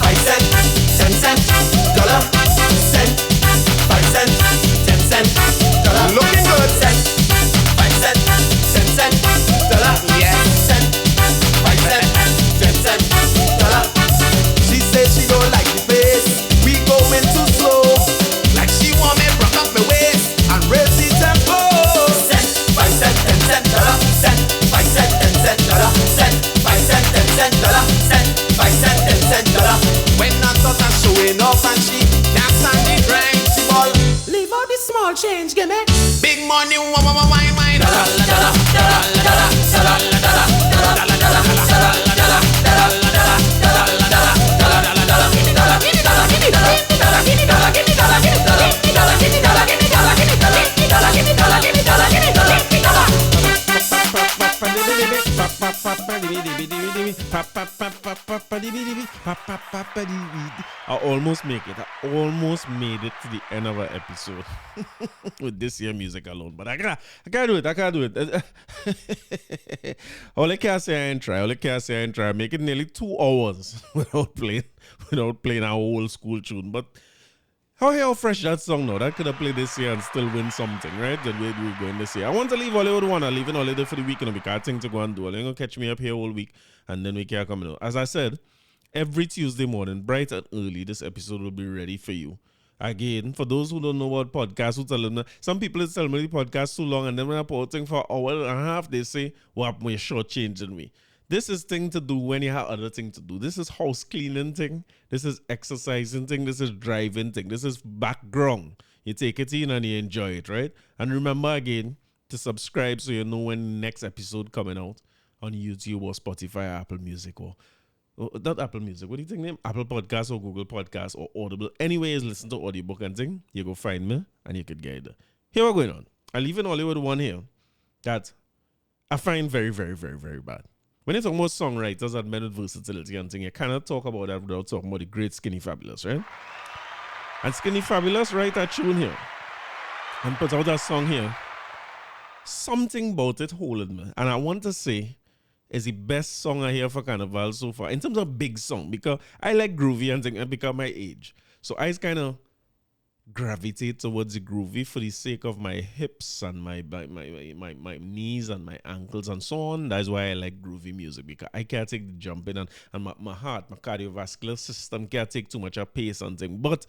5 cents, 10 cents, dollar, cent, 5 cents, 10 cents, dollar. Looking good. Cent, 5 cents, 10 cents, dollar. Yes. Cent, 5 cents, 10 cents, dollar. She says she don't like the pace. We going too slow. Like she want me rock up my waist and raise the tempo. Cent, 5 cents, 10 cents, dollar. Cent, 5 cents, 10 cents, dollar. Cent, 5 cents, 10 cents, dollar. Cent, 5 cents, 10 cents, dollar. When I thought I'm showing off and she can't stand the grind, she ball. Leave out the small change, give me big money, wine, wine. Dollar, dollar, dollar, dollar, dollar, dollar, dollar, dollar, dollar, dollar, I almost make it. I almost made it to the end of our episode with this year music alone. But I can't do it. I can't do it. All I can say I ain't try. Make it nearly 2 hours without playing a old school tune. But How fresh that song now? That could have played this year and still win something, right? The way we're going this year. I want to leave Hollywood one. I'm leaving Hollywood for the weekend because I think to go and do. I'm going to catch me up here all week and then we can come in. As I said, every Tuesday morning, bright and early, this episode will be ready for you. Again, for those who don't know about podcasts, who tell them, some people tell me the podcast too long and then when I put thing for an hour and a half, they say, well, you're shortchanging me. This is thing to do when you have other thing to do. This is house cleaning thing. This is exercising thing. This is driving thing. This is background. You take it in and you enjoy it, right? And remember again to subscribe so you know when next episode coming out on YouTube or Spotify or Apple Music or not Apple Music. What do you think name? Apple Podcasts or Google Podcasts or Audible. Anyways, listen to audiobook and thing. You go find me and you could get it. Here we're going on. I leave in Hollywood one here that I find very, very, very, very bad. When you talk about songwriters and men with versatility and thing, you cannot talk about that without talking about the great Skinny Fabulous, right? And Skinny Fabulous write a tune here and put out a song here. Something about it holding me. And I want to say is the best song I hear for Carnival so far. In terms of big song, because I like groovy and thing, and because my age. So I kind of gravitate towards the groovy for the sake of my hips and my knees and my ankles and so on. That's why I like groovy music, because I can't take the jumping and my heart, my cardiovascular system can't take too much of pace and thing. But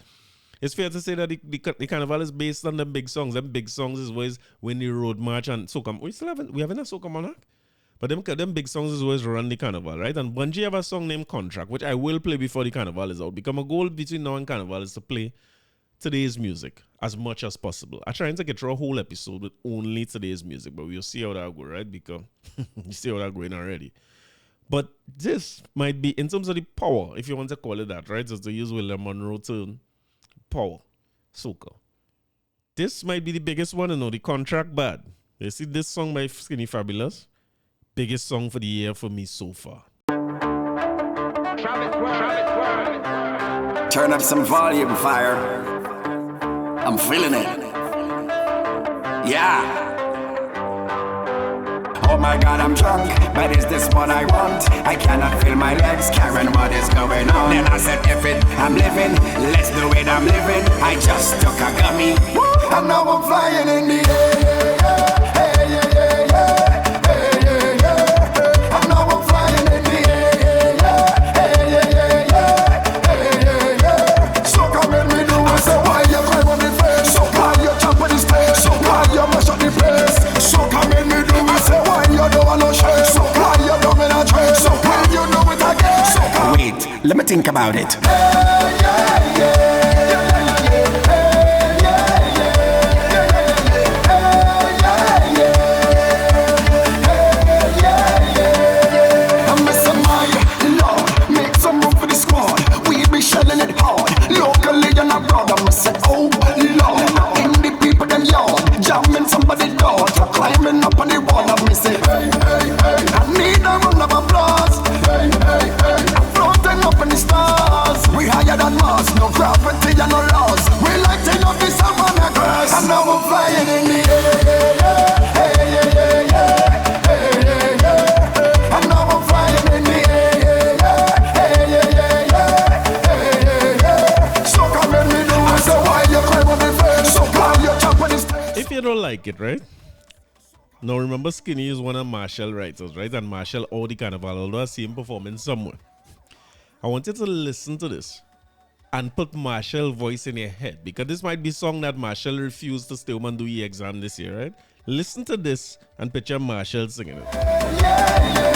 it's fair to say that the carnival is based on the big songs. Them big songs is always when the road march and soca. We haven't a soca monarch, but them big songs is always run the carnival, right? And Bungie have a song named Contract, which I will play before the carnival is out. Because my goal between now and carnival is to play today's music as much as possible. I'm trying to get through a whole episode with only today's music, but we'll see how that go, right? Because you see how that going already. But this might be, in terms of the power, if you want to call it that, right? Just to use William Monroe term, power, soca. This might be the biggest one, the Contract bad. You see this song by Skinny Fabulous? Biggest song for the year for me so far. Turn up some volume, fire. I'm feeling it. Yeah. Oh my God, I'm drunk, but is this what I want? I cannot feel my legs, Karen, what is going on? Then I said, F it, I'm living, let's do it, I'm living. I just took a gummy, and now I'm flying in the air. Hey, yeah, yeah, yeah. Hey, yeah, yeah. And now I'm flying in the air. Hey, yeah, yeah, yeah. Hey, yeah, yeah. So come and me do it. So why you cry on the face? So why you jump on the stage? So why you mash up the place? So come and me do it. So why you don't want no shame? So why you don't mean a trace? So why you do it again? So wait, let me think about it. Hey, yeah, yeah. Shelling it hard, locally and abroad. I'ma say, oh Lord, in the people them yard, jamming somebody's door, climbing up on the wall. I'ma say, hey, hey, hey, I need a round of applause. Hey, hey, hey, I'm floating up in the stars. We higher than Mars, no gravity and no laws. We lighting up the savannah grass, and now we're flying in the air. Hey, yeah, yeah, yeah. Hey, yeah, yeah. And now I'm flying in the air. If you don't like it, right? Now remember, Skinny is one of Marshall writers, right? And Marshall all the carnival, although I see him performing somewhere. I want you to listen to this and put Marshall's voice in your head, because this might be a song that Marshall refused to stay home and do the exam this year, right? Listen to this and picture Marshall singing it. Yeah, yeah.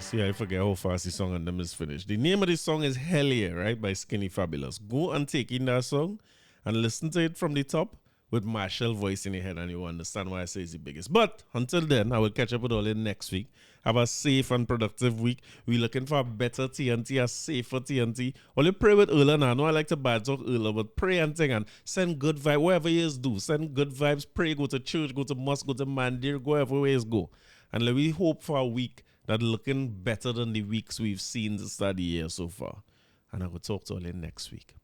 See, I forget how fast the song and them is finished. The name of the song is Hell Yeah, right, by Skinny Fabulous. Go and take in that song and listen to it from the top with Marshall voice in your head, and you will understand why I say it's the biggest. But until then, I will catch up with all in next week. Have a safe and productive week. We're looking for a better TNT, a safer TNT. Only pray with Erla now. I know I like to bad talk Erla, but pray and thing and send good vibes. Wherever you do, send good vibes. Pray, go to church, go to mosque, go to mandir, go wherever ways go. And let me hope for a week that looking better than the weeks we've seen to start the year so far. And I will talk to all in next week.